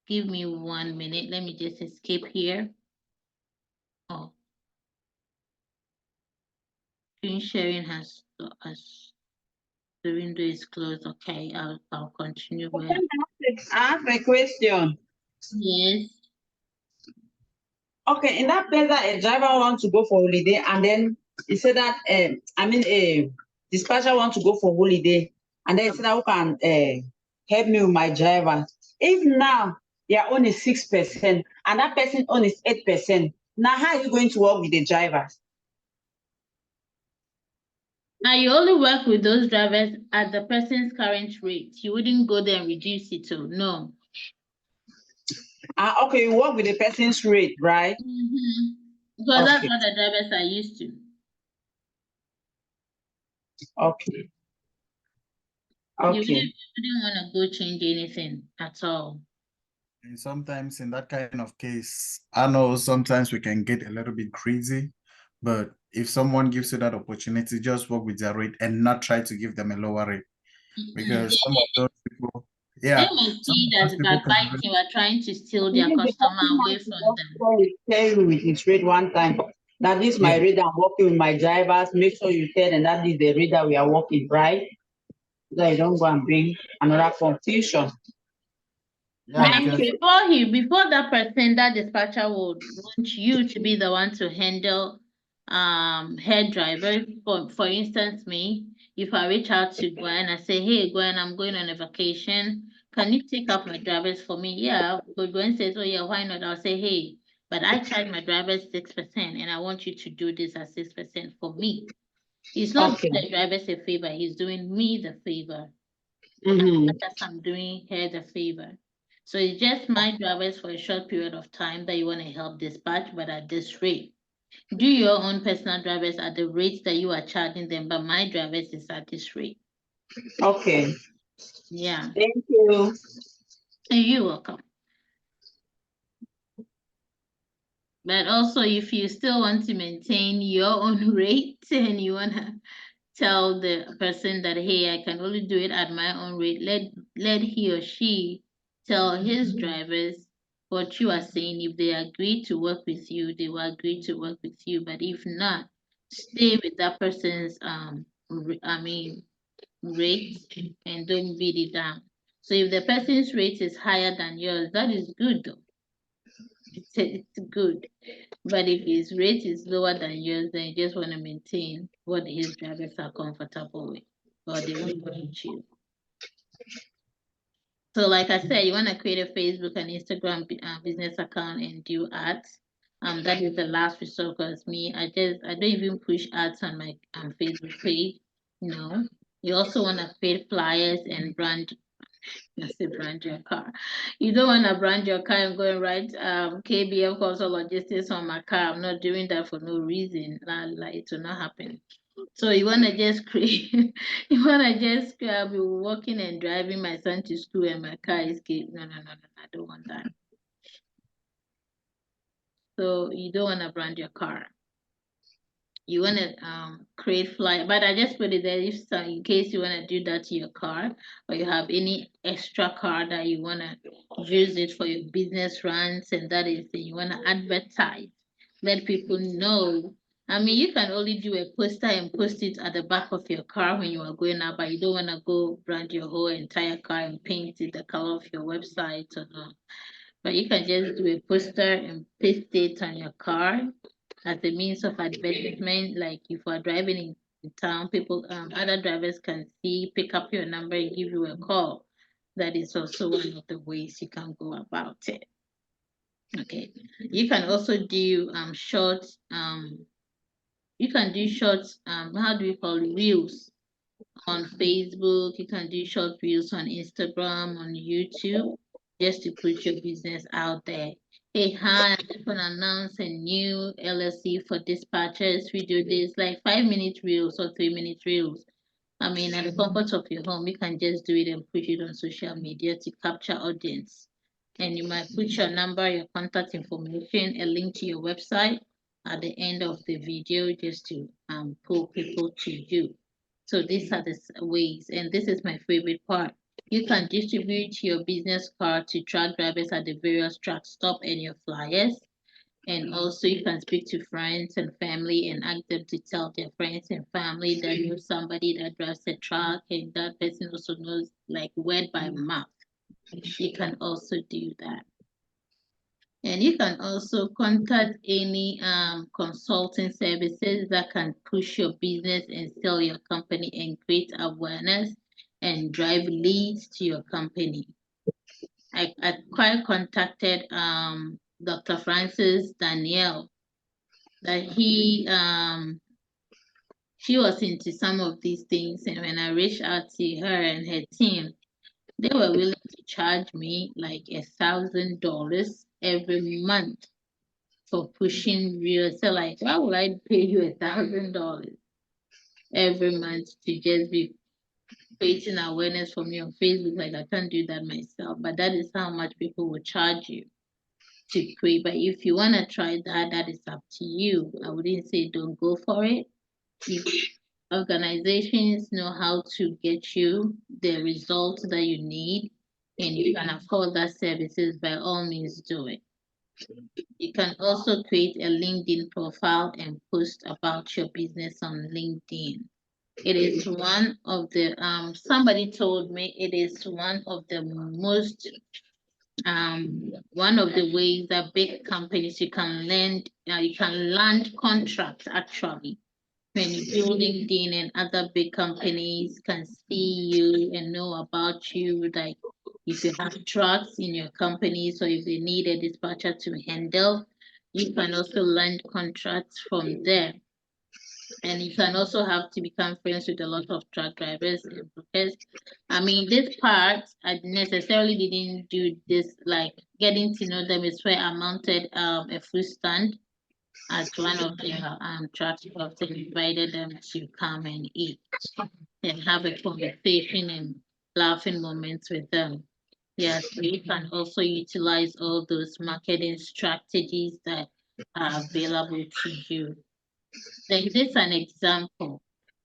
give me 1 minute. Let me just escape here. Oh, screen sharing has the window is closed. Okay, I'll continue. I have a question. Yes. Okay, in that place that a driver wants to go for holiday, and then he said that a dispatcher wants to go for holiday, and then he said that who can help me with my driver. If now they are only 6% and that person only 8%, now how are you going to work with the drivers? Now you only work with those drivers at the person's current rate. You wouldn't go there and reduce it to no. Okay, you work with the person's rate, right? Because that's Okay. what the drivers are used to. Okay. You Okay. wouldn't want to go change anything at all. And sometimes in that kind of case, I know sometimes we can get a little bit crazy, but if someone gives you that opportunity, just work with their rate and not try to give them a lower rate. Because some of those people, They yeah, might some see of that those people can backbiting, you are trying to steal their Even the customer person away has to from just them. tell you with his rate one time. That this my Yeah. rate, I'm working with my drivers. Make sure you tell them that is the rate that we are working, right? So you don't go and bring another confusion. Yeah, Thank And you. before that person, that dispatcher would want you to be the one to handle head driver. For instance, me, if I reach out to Gwen, I say, hey Gwen, I'm going on a vacation. Can you take up my drivers for me? Yeah. But Gwen says, oh yeah, why not? I'll say, hey, but I charge my drivers 6%, and I want you to do this at 6% for me. He's not Okay. doing the drivers a favor, he's doing me the favor. Mm-hmm. As I'm doing her the favor. So it's just my drivers for a short period of time that you want to help dispatch, but at this rate. Do your own personal drivers at the rates that you are charging them, but my drivers is at this rate. Okay. Yeah. Thank you. And you're welcome. But also, if you still want to maintain your own rate and you want to tell the person that, hey, I can only do it at my own rate, let he or she tell his drivers what you are saying. If they agree to work with you, they will agree to work with you. But if not, stay with that person's rate and don't beat it down. So if the person's rate is higher than yours, that is good though. It's good. But if his rate is lower than yours, then you just want to maintain what his drivers are comfortable with, or they won't want you. So like I said, you want to create a Facebook and Instagram business account and do ads. That is the last resort, because me, I don't even push ads on my Facebook page. No. You also want to create flyers and brand. I say brand your car. You don't want to brand your car and go and write KBF Coastal Logistics on my car. I'm not doing that for no reason. Like it will not happen. So you want to just create, you want to just be walking and driving my son to school and my car is no, I don't want that. So you don't want to brand your car. You want to create flyer, but I just put it there if so, in case you want to do that to your car, or you have any extra car that you want to use it for your business runs, and that is you want to advertise, let people know. I mean, you can only do a poster and post it at the back of your car when you are going out, but you don't want to go brand your whole entire car and paint it the color of your website or not. But you can just do a poster and paste it on your car as a means of advertisement. Like if you are driving in town, people, other drivers can see, pick up your number and give you a call. That is also one of the ways you can go about it. Okay. You can also do short, you can do short, how do we call it, reels on Facebook. You can do short reels on Instagram, on YouTube, just to put your business out there. Hey, hi, I'm going to announce a new LLC for dispatchers. We do this like 5-minute reels or 3-minute reels. I mean, at the comfort of your home, you can just do it and push it on social media to capture audience. And you might put your number, your contact information, a link to your website at the end of the video just to pull people to you. So these are the ways, and this is my favorite part. You can distribute your business card to truck drivers at the various truck stop and your flyers. And also you can speak to friends and family and ask them to tell their friends and family that you know somebody that drives a truck, and that person also knows like word by mouth. You can also do that. And you can also contact any consulting services that can push your business and sell your company and create awareness and drive leads to your company. I quite contacted Dr. Francis Danielle, that she was into some of these things, and when I reached out to her and her team, They were willing to charge me like $1,000 every month for pushing reels. So like, why would I pay you $1,000 every month to just be creating awareness for me on Facebook? Like, I can't do that myself. But that is how much people will charge you to create. But if you want to try that, that is up to you. I wouldn't say don't go for it. If organizations know how to get you the results that you need, and you can afford that services, by all means do it. You can also create a LinkedIn profile and post about your business on LinkedIn. It is one of the somebody told me it is one of the most one of the ways that big companies you can land contracts actually. When you do LinkedIn and other big companies can see you and know about you, like if you have trucks in your company, so if they need a dispatcher to handle, you can also land contracts from there. And you can also have to become friends with a lot of truck drivers and brokers. I mean, this part, I necessarily didn't do this, like getting to know them is where I mounted a food stand at one of their truck stops and invited them to come and eat and have a conversation and laughing moments with them. Yes, you can also utilize all those marketing strategies that are available to you. Like this an example,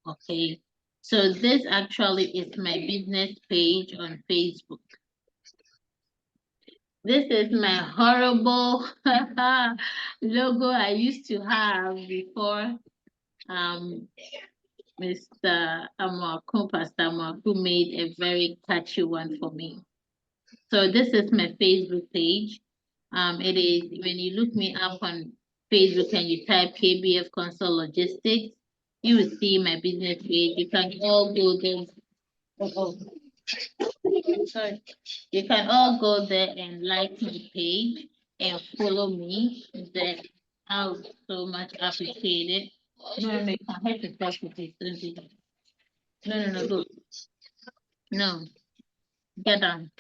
okay? So this actually is my business page on Facebook. This is my horrible logo I used to have before Mr. Amaku, Pastor Amaku made a very catchy one for me. So this is my Facebook page. It is when you look me up on Facebook and you type KBF Consult Logistics, you will see my business page. You can all go there. Sorry. You can all go there and like my page and follow me there. I would so much appreciate it. No, you can help yourself with this. Don't do that. No, go. No, get down.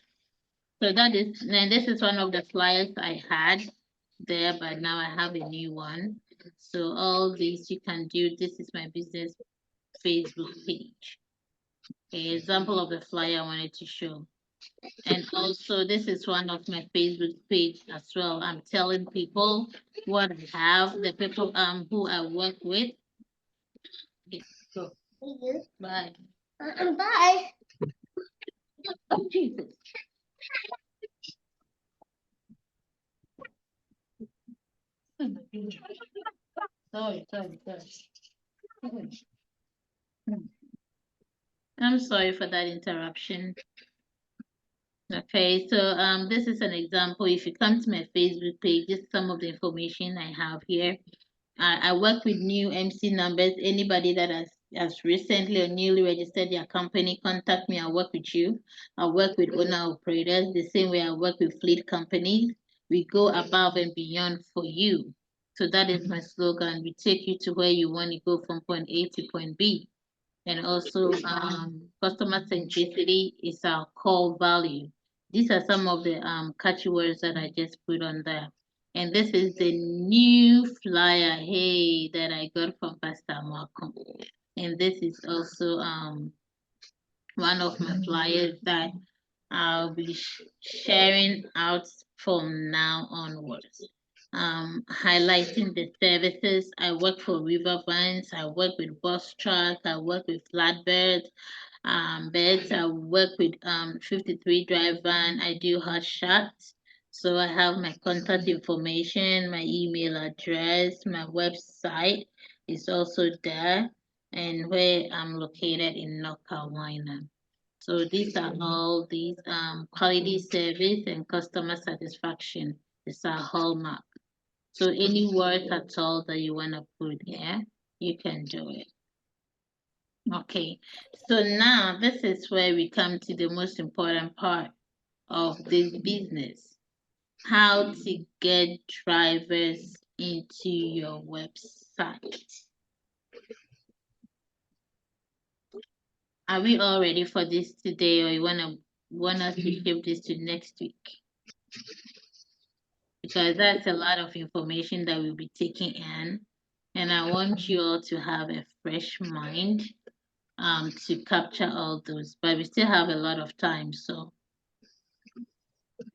So that is, and this is one of the flyers I had there, but now I have a new one. So all these you can do. This is my business Facebook page. An example of the flyer I wanted to show. And also this is one of my Facebook page as well. I'm telling people what I have, the people who I work with. Okay, go. Bye. Bye. Oh, Jesus. Sorry. I'm sorry for that interruption. Okay, so this is an example. If you come to my Facebook page, this is some of the information I have here. I work with new MC numbers. Anybody that has recently or newly registered their company, contact me. I'll work with you. I work with owner operators the same way I work with fleet companies. We go above and beyond for you. So that is my slogan. We take you to where you want to go from point A to point B. And also customer centricity is our core value. These are some of the catchy words that I just put on there. And this is the new flyer, hey, that I got from Pastor Malcolm. And this is also one of my flyers that I'll be sharing out from now onwards. Highlighting the services. I work for River Vans, I work with bus truck, I work with flatbeds, beds, I work with 53 drive van, I do hot shots. So I have my contact information, my email address, my website is also there, and where I'm located in North Carolina. So these are all these quality service and customer satisfaction is our hallmark. So any words at all that you want to put here, you can do it. Okay, so now this is where we come to the most important part of this business. How to get drivers into your website. Are we all ready for this today, or you want to want us to shift this to next week? Because that's a lot of information that we'll be taking in. And I want you all to have a fresh mind to capture all those. But we still have a lot of time. So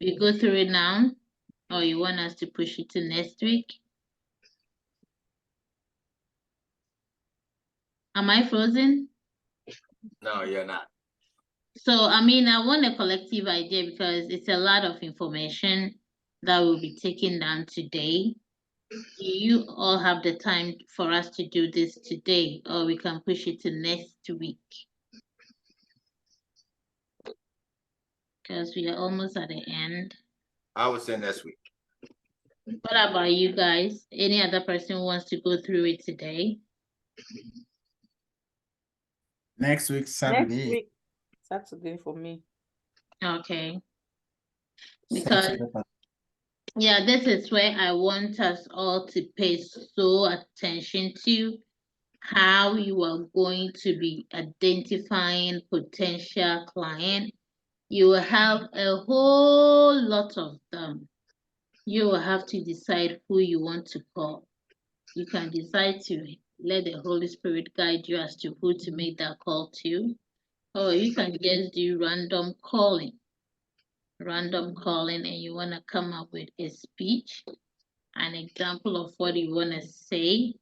we go through it now, or you want us to push it to next week? Am I frozen? No, you're not. So, I mean, I want a collective idea because it's a lot of information that will be taken down today. Do you all have the time for us to do this today, or we can push it to next week? Because we are almost at the end. I would say next week. What about you guys? Any other person who wants to go through it today? Next week, Next Saturday. week, Saturday for me. Okay. Because yeah, this is where I want us all to pay so attention to how you are going to be identifying potential client. You will have a whole lot of them. You will have to decide who you want to call. You can decide to let the Holy Spirit guide you as to who to make that call to, or you can just do random calling. Random calling, and you want to come up with a speech, an example of what you want to say.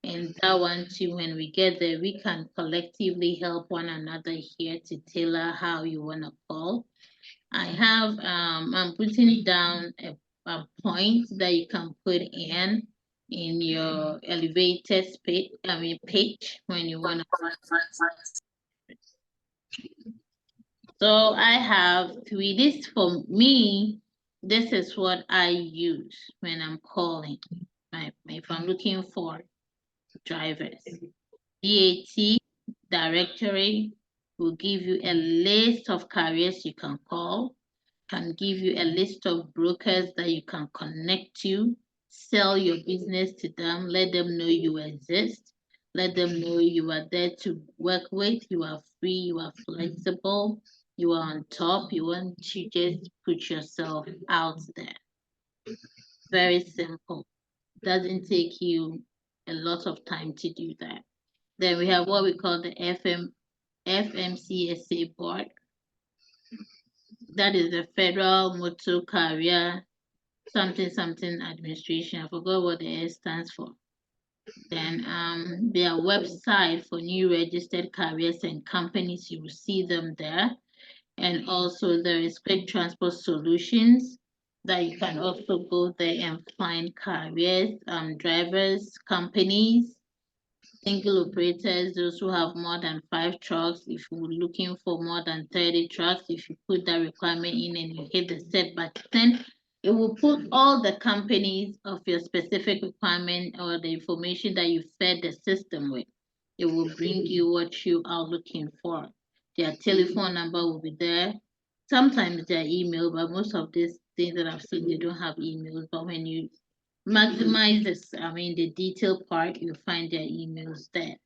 And that one too, when we get there, we can collectively help one another here to tailor how you want to call. I have, I'm putting down a point that you can put in your elevator page when you want to. So I have 3. This for me, this is what I use when I'm calling. If I'm looking for drivers. DAT directory will give you a list of carriers you can call, can give you a list of brokers that you can connect to, sell your business to them, let them know you exist, let them know you are there to work with, you are free, you are flexible, you are on top, you want to just put yourself out there. Very simple. Doesn't take you a lot of time to do that. Then we have what we call the FMCSA board. That is the Federal Motor Carrier something administration. I forgot what the S stands for. Then their website for new registered carriers and companies, you will see them there. And also there is Quick Transport Solutions that you can also go there and find carriers, drivers, companies, single operators, those who have more than 5 trucks. If you're looking for more than 30 trucks, if you put that requirement in and you hit the set button, it will put all the companies of your specific requirement or the information that you fed the system with. It will bring you what you are looking for. Their telephone number will be there. Sometimes their email, but most of these things that I've seen, they don't have emails. But when you maximize this, the detail part, you'll find their emails there.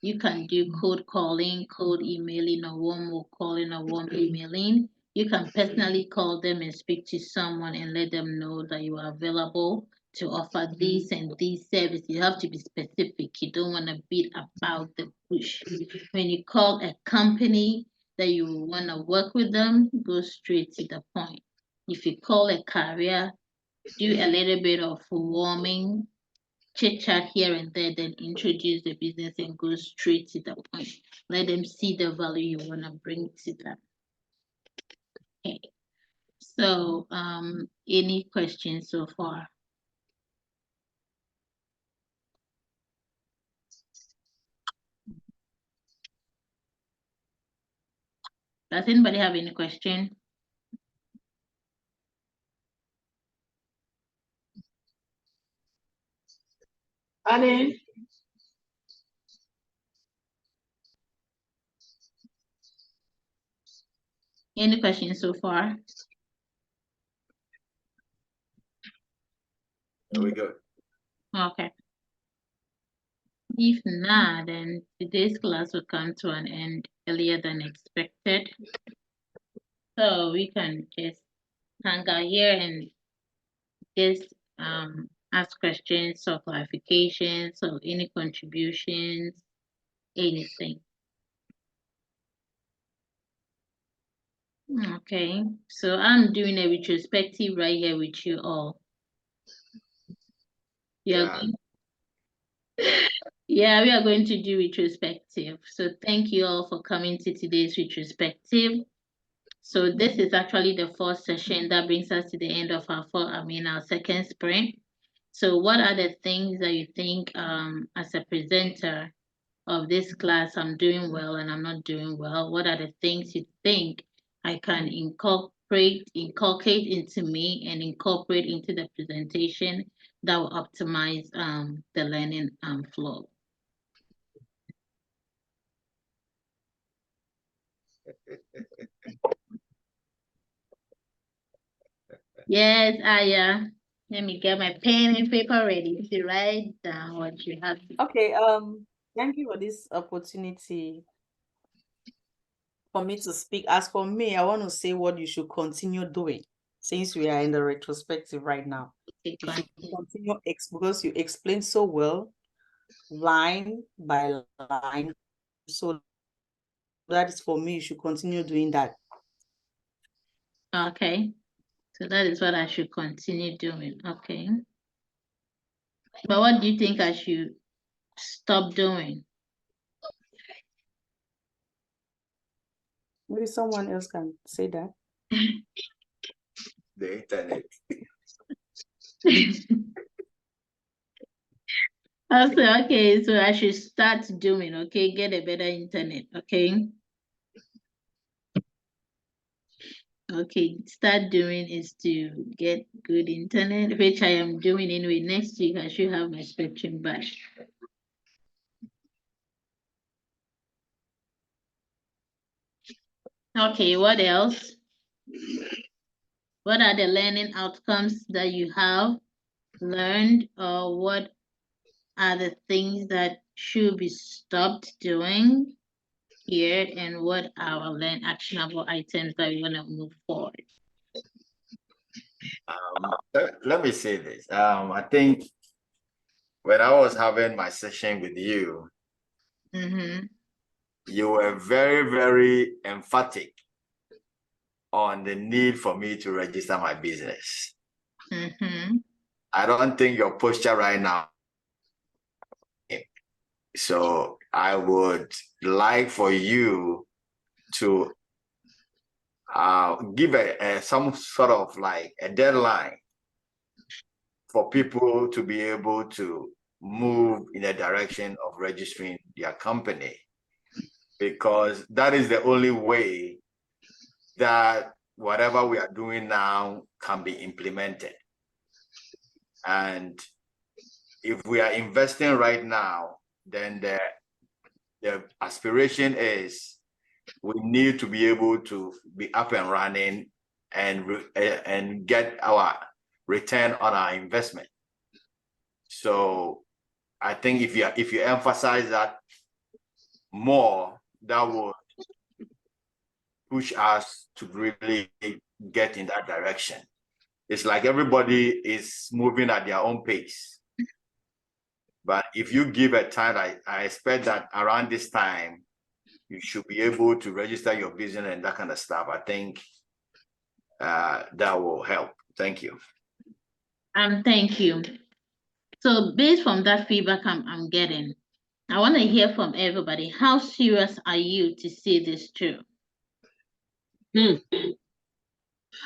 You can do cold calling, cold emailing, or warm calling or warm emailing. You can personally call them and speak to someone and let them know that you are available to offer these and these services. You have to be specific. You don't want to beat about the bush. When you call a company that you want to work with them, go straight to the point. If you call a carrier, do a little bit of warming, chit chat here and there, then introduce the business and go straight to the point. Let them see the value you want to bring to them. Okay. So, any questions so far? Does anybody have any question? Annie? Any questions so far? There we go. Okay. If not, then today's class will come to an end earlier than expected. So we can just hang out here and just ask questions or clarifications or any contributions, anything. Okay, so I'm doing a retrospective right here with you all. Yeah. Yeah, we are going to do retrospective. So thank you all for coming to today's retrospective. So this is actually the fourth session that brings us to the end of our our second sprint. So what are the things that you think as a presenter of this class I'm doing well and I'm not doing well? What are the things you think I can inculcate into me and incorporate into the presentation that will optimize the learning flow? Yes, Aya. Let me get my pen and paper ready to write down what you have to. Okay, thank you for this opportunity for me to speak. As for me, I want to say what you should continue doing since we are in the retrospective right now. You should continue because you explained so well, line by line. So that is for me, you should continue doing that. Okay. So that is what I should continue doing. Okay. But what do you think I should stop doing? Maybe someone else can say that. The internet. Also, okay, so I should start doing, okay, get a better internet, okay? Okay, start doing is to get good internet, which I am doing anyway. Next week, I should have my Spectrum back. Okay, what else? What are the learning outcomes that you have learned, or what are the things that should be stopped doing here, and what are our actionable items that we want to move forward? Let me say this. I think when I was having my session with you, you were very, very emphatic on the need for me to register my business. I don't think your posture right now. So I would like for you to give some sort of like a deadline for people to be able to move in the direction of registering their company, because that is the only way that whatever we are doing now can be implemented. And if we are investing right now, then the aspiration is we need to be able to be up and running and get our return on our investment. So I think if you emphasize that more, that would push us to really get in that direction. It's like everybody is moving at their own pace. But if you give a time, I expect that around this time, you should be able to register your business and that kind of stuff. I think that will help. Thank you. Thank you. So based from that feedback I'm getting, I want to hear from everybody. How serious are you to see this through?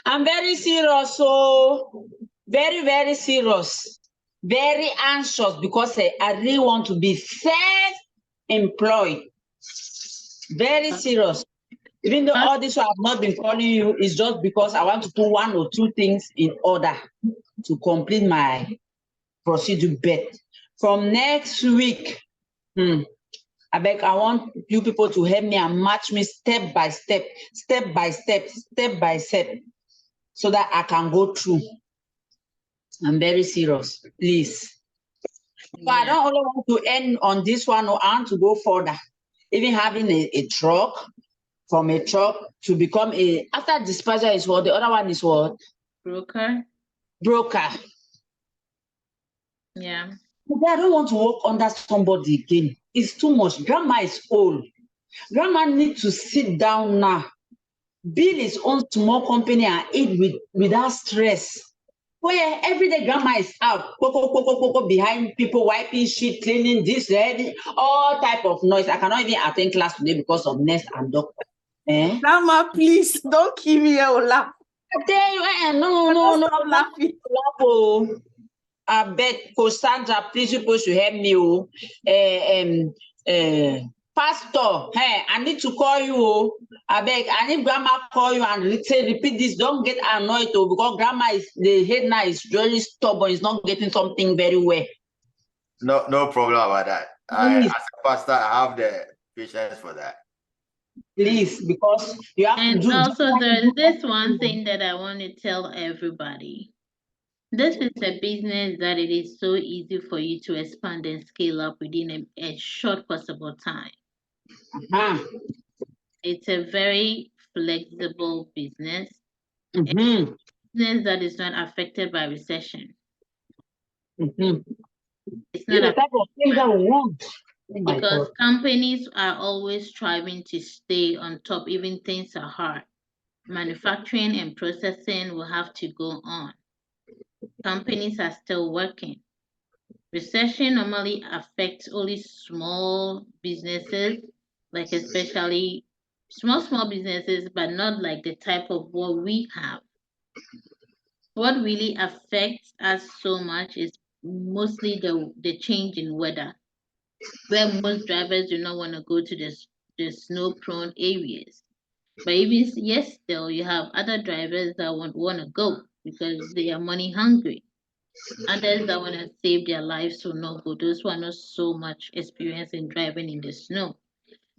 I'm very serious, so very, very serious, very anxious, because I really want to be self-employed. Very serious. Even though all this I have not been calling you, is just because I want to put one or two things in order to complete my procedure. But from next week, I want you people to help me and match me step by step, so that I can go through. I'm very serious, please. But I don't only want to end on this one, or I want to go further. Even having a truck from a truck to become a, after dispatcher is what? The other one is what? Broker. Broker. Yeah. I don't want to work under somebody again. It's too much. Grandma is old. Grandma needs to sit down now, build his own small company and eat without stress. Where every day grandma is out, behind people, wiping shit, cleaning this, all type of noise. I cannot even attend class today because of nurse and doctor. Eh? Grandma, please don't kill me. I will laugh. I tell you, no. Stop laughing. Oh. I beg Cassandra, please, you supposed to help me. Pastor, hey, I need to call you. I beg, I need grandma call you and repeat this. Don't get annoyed because grandma is the head now is really stubborn. It's not getting something very well. No problem about that. As a pastor, I have the patience for that. Please, because you have And to do. also there's this one thing that I want to tell everybody. This is a business that it is so easy for you to expand and scale up within a short possible time. It's a very flexible business. Business that is not affected by recession. It's not the type of thing that we want. Because companies are always striving to stay on top, even things are hard. Manufacturing and processing will have to go on. Companies are still working. Recession normally affects only small businesses, like especially small businesses, but not like the type of what we have. What really affects us so much is mostly the change in weather, where most drivers do not want to go to the snow-prone areas. But even yes, still you have other drivers that want to go because they are money hungry. Others that want to save their lives will not go. Those who are not so much experienced in driving in the snow.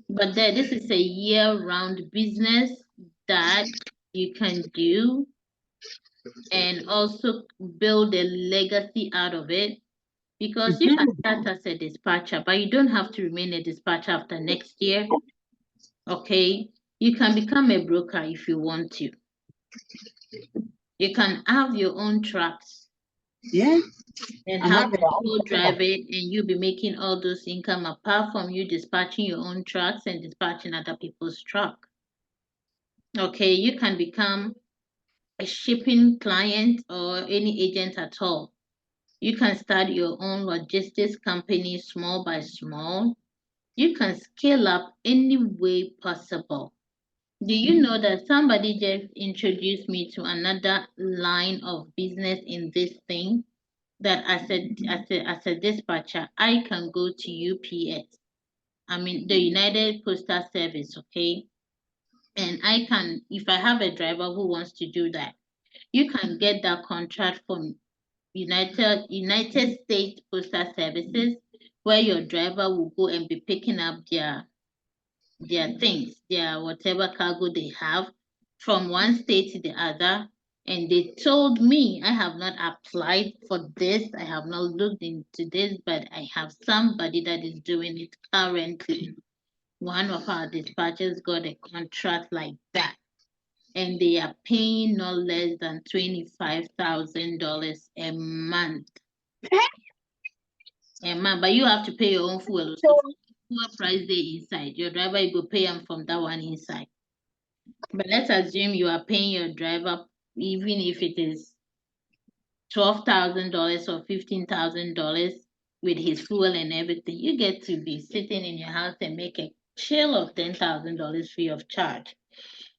But this is a year-round business that you can do and also build a legacy out of it. Because you can start as a dispatcher, but you don't have to remain a dispatcher after next year. Okay, you can become a broker if you want to. You can have your own trucks. Yeah. And have people drive it, and you'll be making all those income apart from you dispatching your own trucks and dispatching other people's truck. Okay, you can become a shipping client or any agent at all. You can start your own logistics company small by small. You can scale up any way possible. Do you know that somebody just introduced me to another line of business in this thing? That as a dispatcher, I can go to UPS. I mean the United Postal Service, okay? And I can, if I have a driver who wants to do that, you can get that contract from United States Postal Services, where your driver will go and be picking up their things, their whatever cargo they have from one state to the other. And they told me, I have not applied for this, I have not looked into this, but I have somebody that is doing it currently. One of our dispatchers got a contract like that. And they are paying no less than $25,000 a month. A month, but you have to pay your own fuel. So fuel price there inside. Your driver, you go pay them from that one inside. But let's assume you are paying your driver, even if it is $12,000 or $15,000 with his fuel and everything, you get to be sitting in your house and make a chill of $10,000 free of charge.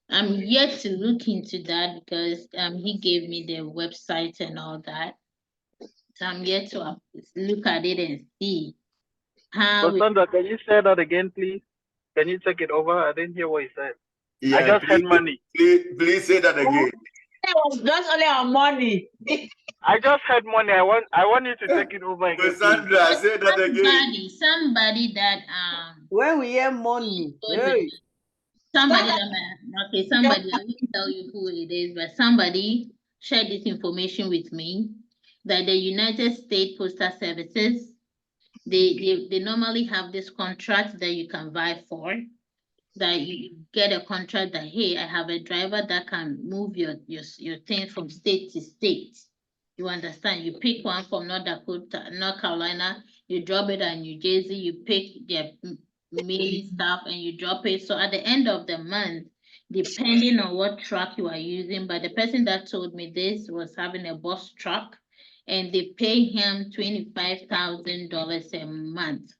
I'm yet to look into that because he gave me the website and all that. So I'm yet to look at it and see how. Cassandra, can you say that again, please? Can you take it over? I didn't hear what you said. Yeah, I just had money. Please say that again. It was just only on money. I just had money. I want you to take it over again. Cassandra, say that again. Somebody that when we hear money, hey. Somebody that somebody, I won't tell you who it is, but somebody shared this information with me that the United States Postal Services, they normally have this contract that you can buy for. that you get a contract that, hey, I have a driver that can move your thing from state to state. You understand? You pick one from North Dakota, North Carolina, you drop it at New Jersey, you pick their mailing stuff and you drop it. So at the end of the month, depending on what truck you are using, but the person that told me this was having a bus truck and they pay him $25,000 a month.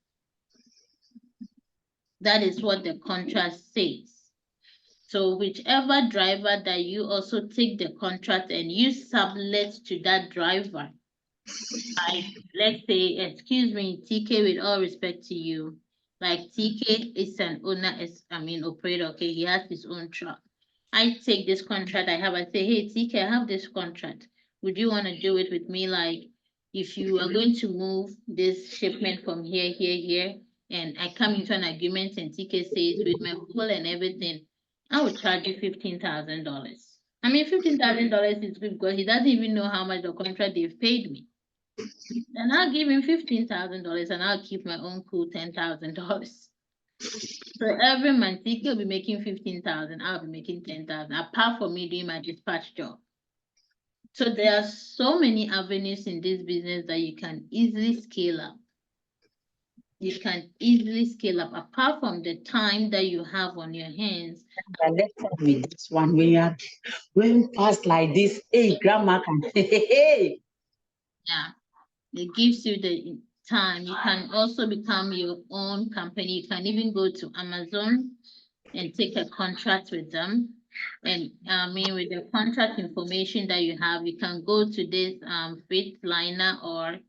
That is what the contract says. So whichever driver that you also take the contract and you sublet to that driver, like let's say, excuse me, TK, with all respect to you, like TK is an owner, operator, okay, he has his own truck. I take this contract I have, I say, hey, TK, I have this contract. Would you want to do it with me? Like, if you are going to move this shipment from here, and I come into an agreement and TK says with my fuel and everything, I will charge you $15,000. I mean, $15,000 is good because he doesn't even know how much the contract they've paid me. And I'll give him $15,000 and I'll keep my own cool $10,000. So every month, TK will be making $15,000, I'll be making $10,000, apart from me doing my dispatch job. So there are so many avenues in this business that you can easily scale up. You can easily scale up, apart from the time that you have on your hands. Let's start with this one. When you are going past like this, hey, grandma can hey. Yeah, it gives you the time. You can also become your own company. You can even go to Amazon and take a contract with them. And with the contract information that you have, you can go to this Freightliner or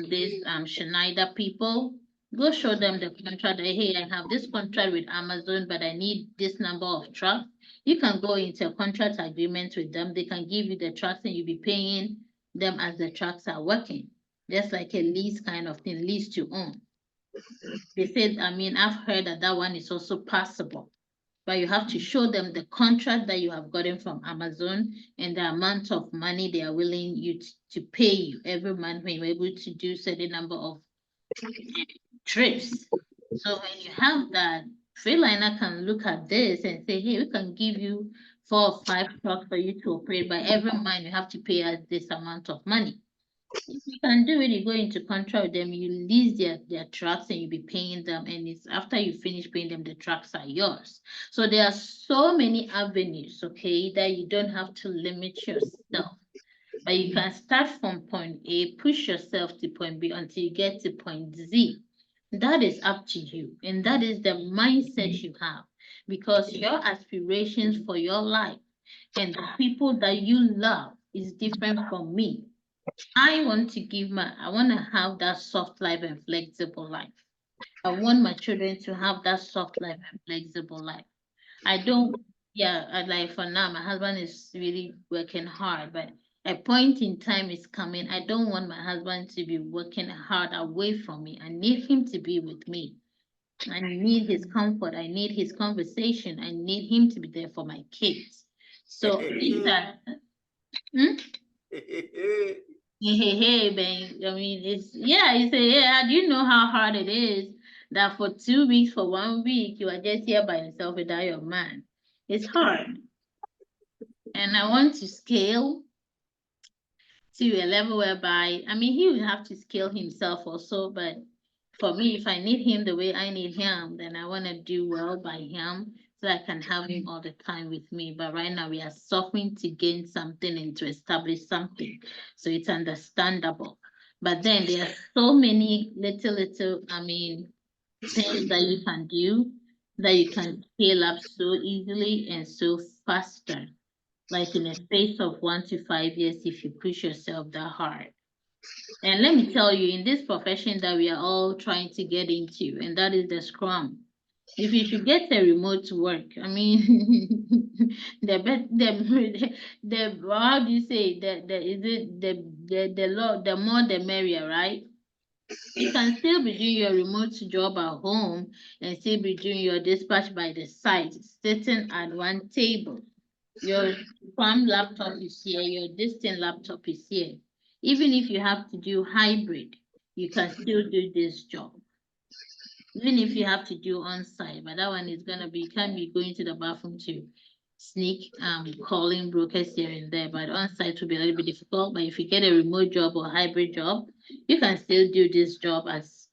this Schneider people. Go show them the contract. Hey, I have this contract with Amazon, but I need this number of trucks. You can go into a contract agreement with them. They can give you the trucks and you'll be paying them as the trucks are working. Just like a lease kind of thing, lease to own. They said, I've heard that one is also possible, but you have to show them the contract that you have gotten from Amazon and the amount of money they are willing you to pay you every month when you're able to do certain number of trips. So when you have that, Freightliner can look at this and say, hey, we can give you 4 or 5 trucks for you to operate, but every month you have to pay us this amount of money. If you can do it, you go into contract with them, you lease their trucks and you'll be paying them, and it's after you finish paying them, the trucks are yours. So there are so many avenues, okay, that you don't have to limit yourself. But you can start from point A, push yourself to point B until you get to point Z. That is up to you. And that is the mindset you have, because your aspirations for your life and the people that you love is different from me. I want to have that soft life and flexible life. I want my children to have that soft life and flexible life. Like for now, my husband is really working hard, but a point in time is coming. I don't want my husband to be working hard away from me. I need him to be with me. I need his comfort. I need his conversation. I need him to be there for my kids. So these are, hey, Ben. Do you know how hard it is that for 2 weeks, for 1 week, you are just here by yourself without your man? It's hard. And I want to scale to a level whereby, he will have to scale himself also, but for me, if I need him the way I need him, then I want to do well by him so I can have him all the time with me. But right now we are suffering to gain something and to establish something. So it's understandable. But then there are so many little, things that you can do that you can scale up so easily and so faster. Like in a space of 1 to 5 years, if you push yourself that hard. And let me tell you, in this profession that we are all trying to get into, and that is the Scrum, if you should get a remote work, how do you say, the more the merrier, right? You can still be doing your remote job at home and still be doing your dispatch by the side, sitting at one table. Your Scrum laptop is here, your distant laptop is here. Even if you have to do hybrid, you can still do this job. Even if you have to do on-site, but that one is gonna be, you can't be going to the bathroom to sneak calling brokers here and there, but on-site will be a little bit difficult. But if you get a remote job or hybrid job, you can still do this job as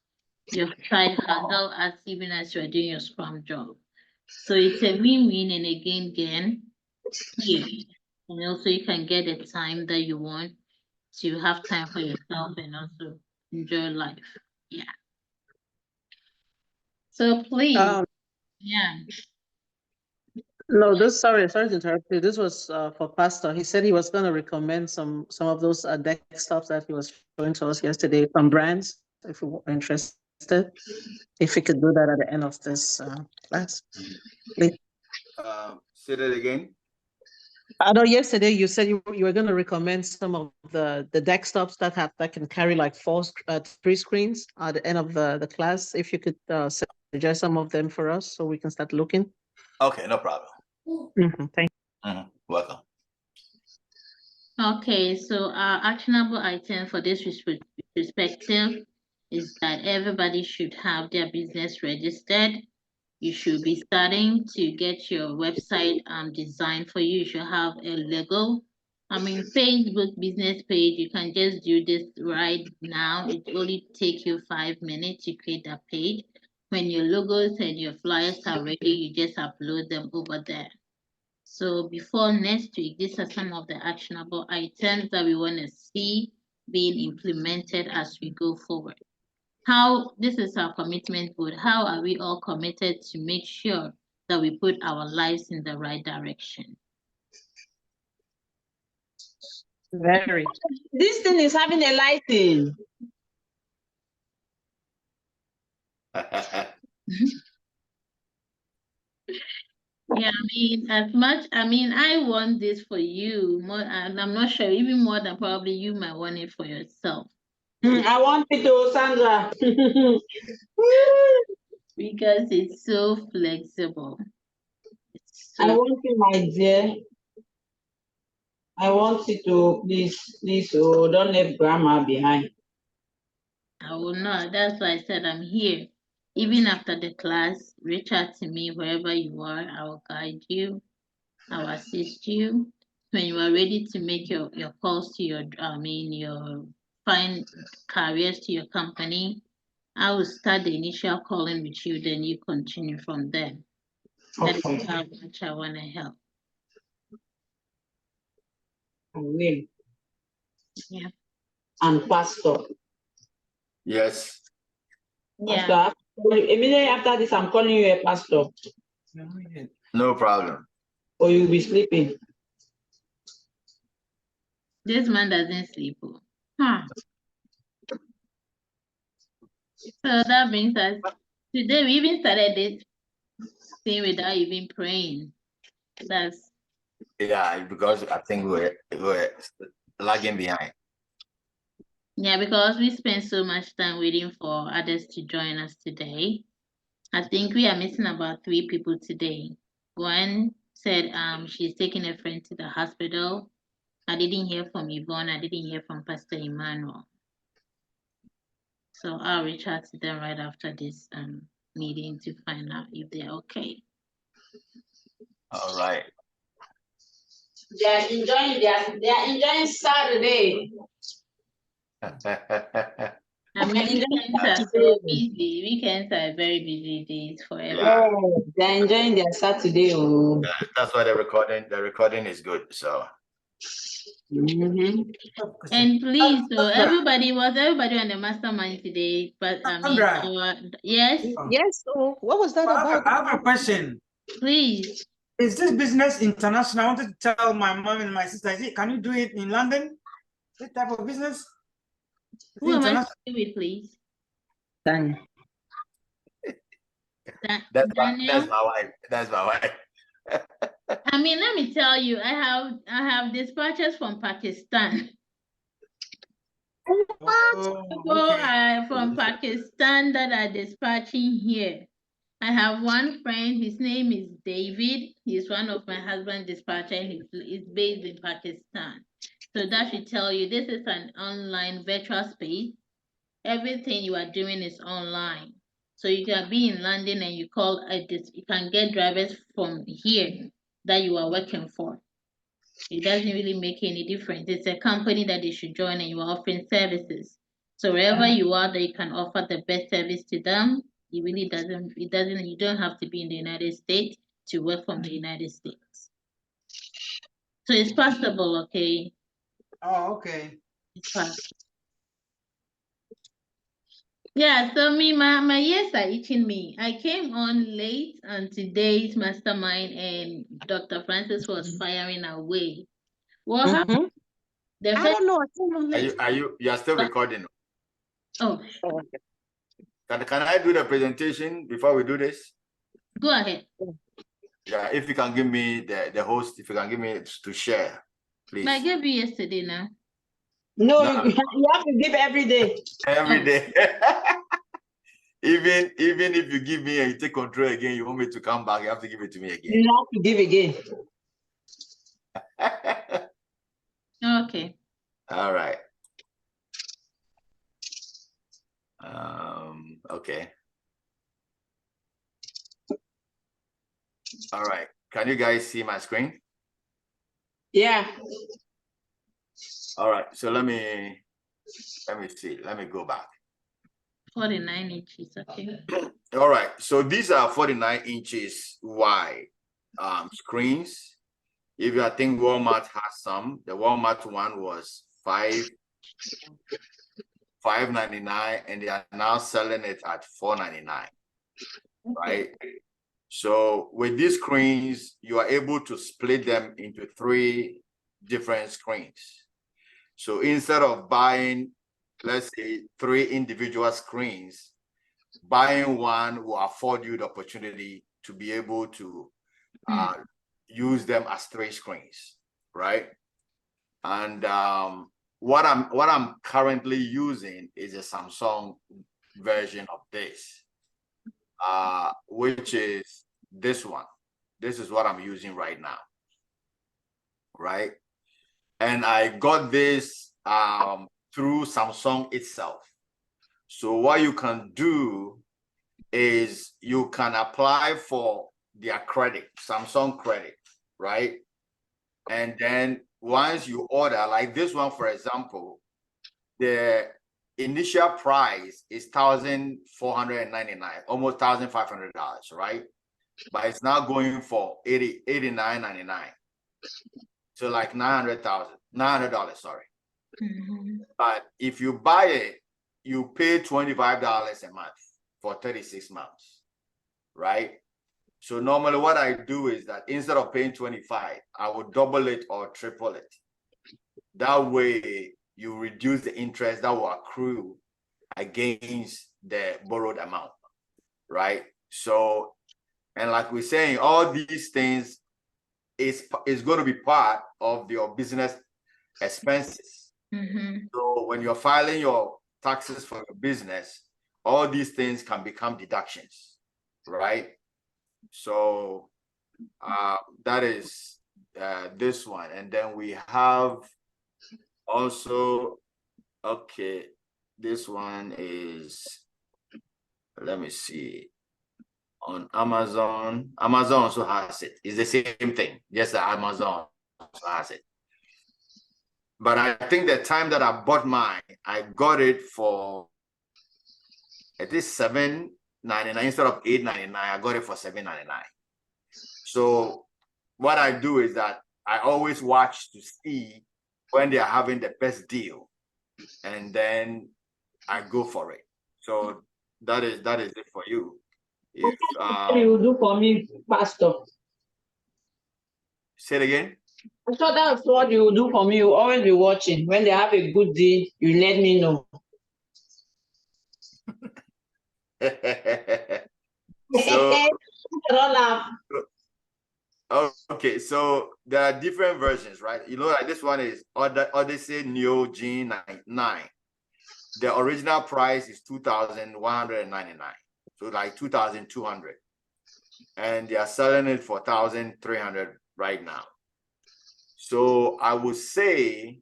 your side hustle, as even as you're doing your Scrum job. So it's a win-win and a gain here. And also you can get the time that you want to have time for yourself and also enjoy life. Yeah. So please, yeah. No, sorry to interrupt you. This was for Pastor. He said he was going to recommend some of those desktops that he was showing to us yesterday from brands, if you were interested. If we could do that at the end of this class. Please. Say that again. I know yesterday you said you were going to recommend some of the desktops that can carry like 3 screens at the end of the class. If you could suggest some of them for us so we can start looking. Okay, no problem. Thank you. Welcome. Okay, so our actionable item for this perspective is that everybody should have their business registered. You should be starting to get your website designed for you. You should have a logo. Facebook business page, you can just do this right now. It only take you 5 minutes to create that page. When your logos and your flyers are ready, you just upload them over there. So before next week, these are some of the actionable items that we want to see being implemented as we go forward. This is our commitment board. How are we all committed to make sure that we put our lives in the right direction? Very. This thing is having a lighting. Yeah, I want this for you more, and I'm not sure, even more than probably you might want it for yourself. I want it to Sandra. Because it's so flexible. I want it, my dear. I want it to please, oh, don't leave grandma behind. I will not. That's why I said I'm here. Even after the class, reach out to me wherever you are. I will guide you. I will assist you. When you are ready to make your calls to your find careers to your company, I will start the initial calling with you, then you continue from there. That is how much I want to help. I will. Yeah. And Pastor. Yes. Yeah. Pastor, immediately after this, I'm calling you a pastor. No problem. Or you'll be sleeping. This man doesn't sleep. Huh. So that brings us today. We even started this thing without even praying. Yeah, because I think we're lagging behind. Yeah, because we spent so much time waiting for others to join us today. I think we are missing about 3 people today. One said she's taking a friend to the hospital. I didn't hear from Yvonne. I didn't hear from Pastor Emmanuel. So I'll reach out to them right after this meeting to find out if they're okay. All right. They are enjoying Saturday. Weekends are so busy. Weekends are very busy days for everyone. Yeah, they're enjoying their Saturday. Oh. That's why the recording is good. So. And please, so everybody on the mastermind today? But yes. Yes. So what was that about? I have a question. Please. Is this business international? I wanted to tell my mom and my sister. Can you do it in London? This type of business? Who am I speaking with, please? Daniel. That's my wife. That's my wife. Let me tell you, I have dispatchers from Pakistan. People from Pakistan that are dispatching here. I have one friend, his name is David. He's one of my husband's dispatcher. He's based in Pakistan. So that should tell you this is an online virtual space. Everything you are doing is online. So you can be in London and you call this, you can get drivers from here that you are working for. It doesn't really make any difference. It's a company that they should join and you are offering services. So wherever you are, that you can offer the best service to them. It really doesn't, you don't have to be in the United States to work from the United States. So it's possible, okay? Oh, okay. It's possible. Yeah, so my ears are itching me. I came on late on today's mastermind and Dr. Francis was firing away. What happened? The I first, don't know. I came on late. You are still recording? oh, Can I do the presentation before we do this? go ahead. Yeah, if you can give me the host, if you can give me to share, please. I gave you yesterday now. No, No. you have to give every day. Every day. Even if you give me and you take control again, you want me to come back, you have to give it to me again. You have to give again. Okay. All right. Okay. All right. Can you guys see my screen? Yeah. All right. So let me see. Let me go back. 49 inches, okay. All right. So these are 49 inches wide screens. If you think Walmart has some, the Walmart one was $5.99, and they are now selling it at $4.99. Right. So with these screens, you are able to split them into 3 different screens. So instead of buying, let's say, 3 individual screens, buying one will afford you the opportunity to be able to use them as 3 screens, right? And what I'm currently using is a Samsung version of this, which is this one. This is what I'm using right now, right? And I got this through Samsung itself. So what you can do is you can apply for their credit, Samsung credit, right? And then once you order, like this one, for example, the initial price is $1,499, almost $1,500, right? But it's now going for $89.99. So like $900, sorry. But if you buy it, you pay $25 a month for 36 months, right? So normally what I do is that instead of paying 25, I would double it or triple it. That way you reduce the interest that will accrue against the borrowed amount, right? So, and like we're saying, all these things is going to be part of your business expenses. So when you're filing your taxes for your business, all these things can become deductions, right? So that is this one. And then we have also, okay, this one is, let me see, on Amazon. Amazon also has it. It's the same thing, just that Amazon also has it. But I think the time that I bought mine, I got it for, it is $7.99 instead of $8.99. I got it for $7.99. So what I do is that I always watch to see when they are having the best deal, and then I go for it. So that is it for you. If What you do for me, Pastor? Say it again. I thought that's what you do for me. You always be watching. When they have a good deal, you let me know. Okay, so there are different versions, right? You know, like this one is Odyssey Neo G9. The original price is $2,199, so like $2,200, and they are selling it for $1,300 right now. So I would say,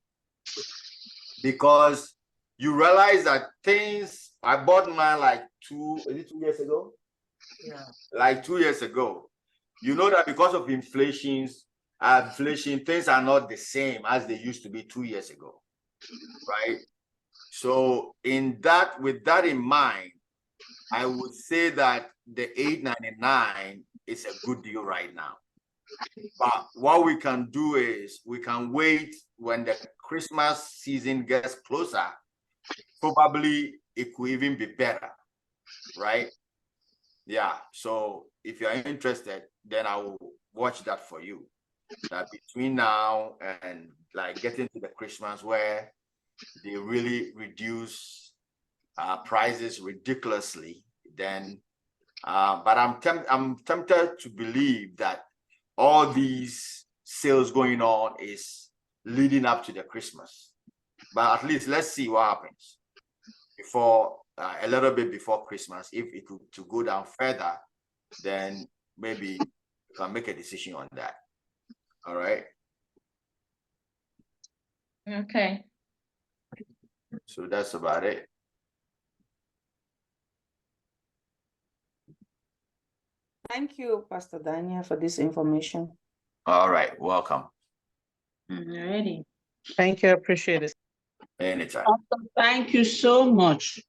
because you realize that things I bought mine like 2 years ago? Yeah. Like 2 years ago. You know that because of inflation, things are not the same as they used to be 2 years ago, right? So with that in mind, I would say that the $8.99 is a good deal right now. But what we can do is we can wait when the Christmas season gets closer. Probably it could even be better, right? Yeah. So if you're interested, then I will watch that for you. That between now and like getting to the Christmas where they really reduce prices ridiculously, then but I'm tempted to believe that all these sales going on is leading up to the Christmas. But at least let's see what happens before a little bit before Christmas. If it could to go down further, then maybe you can make a decision on that. All right. Okay. So that's about it. Thank you, Pastor Daniel, for this information. All right. Welcome. Alrighty. Thank you. I appreciate it. Anytime. Pastor, thank you so much.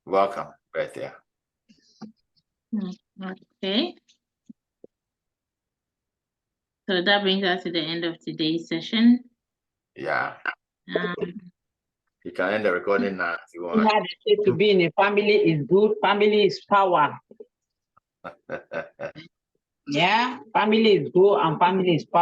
Welcome right there. Okay. So that brings us to the end of today's session. Yeah. Um, You can end the recording now if you We want. had to say to be in a family is good. Family is power. Yeah, family is good and family is power.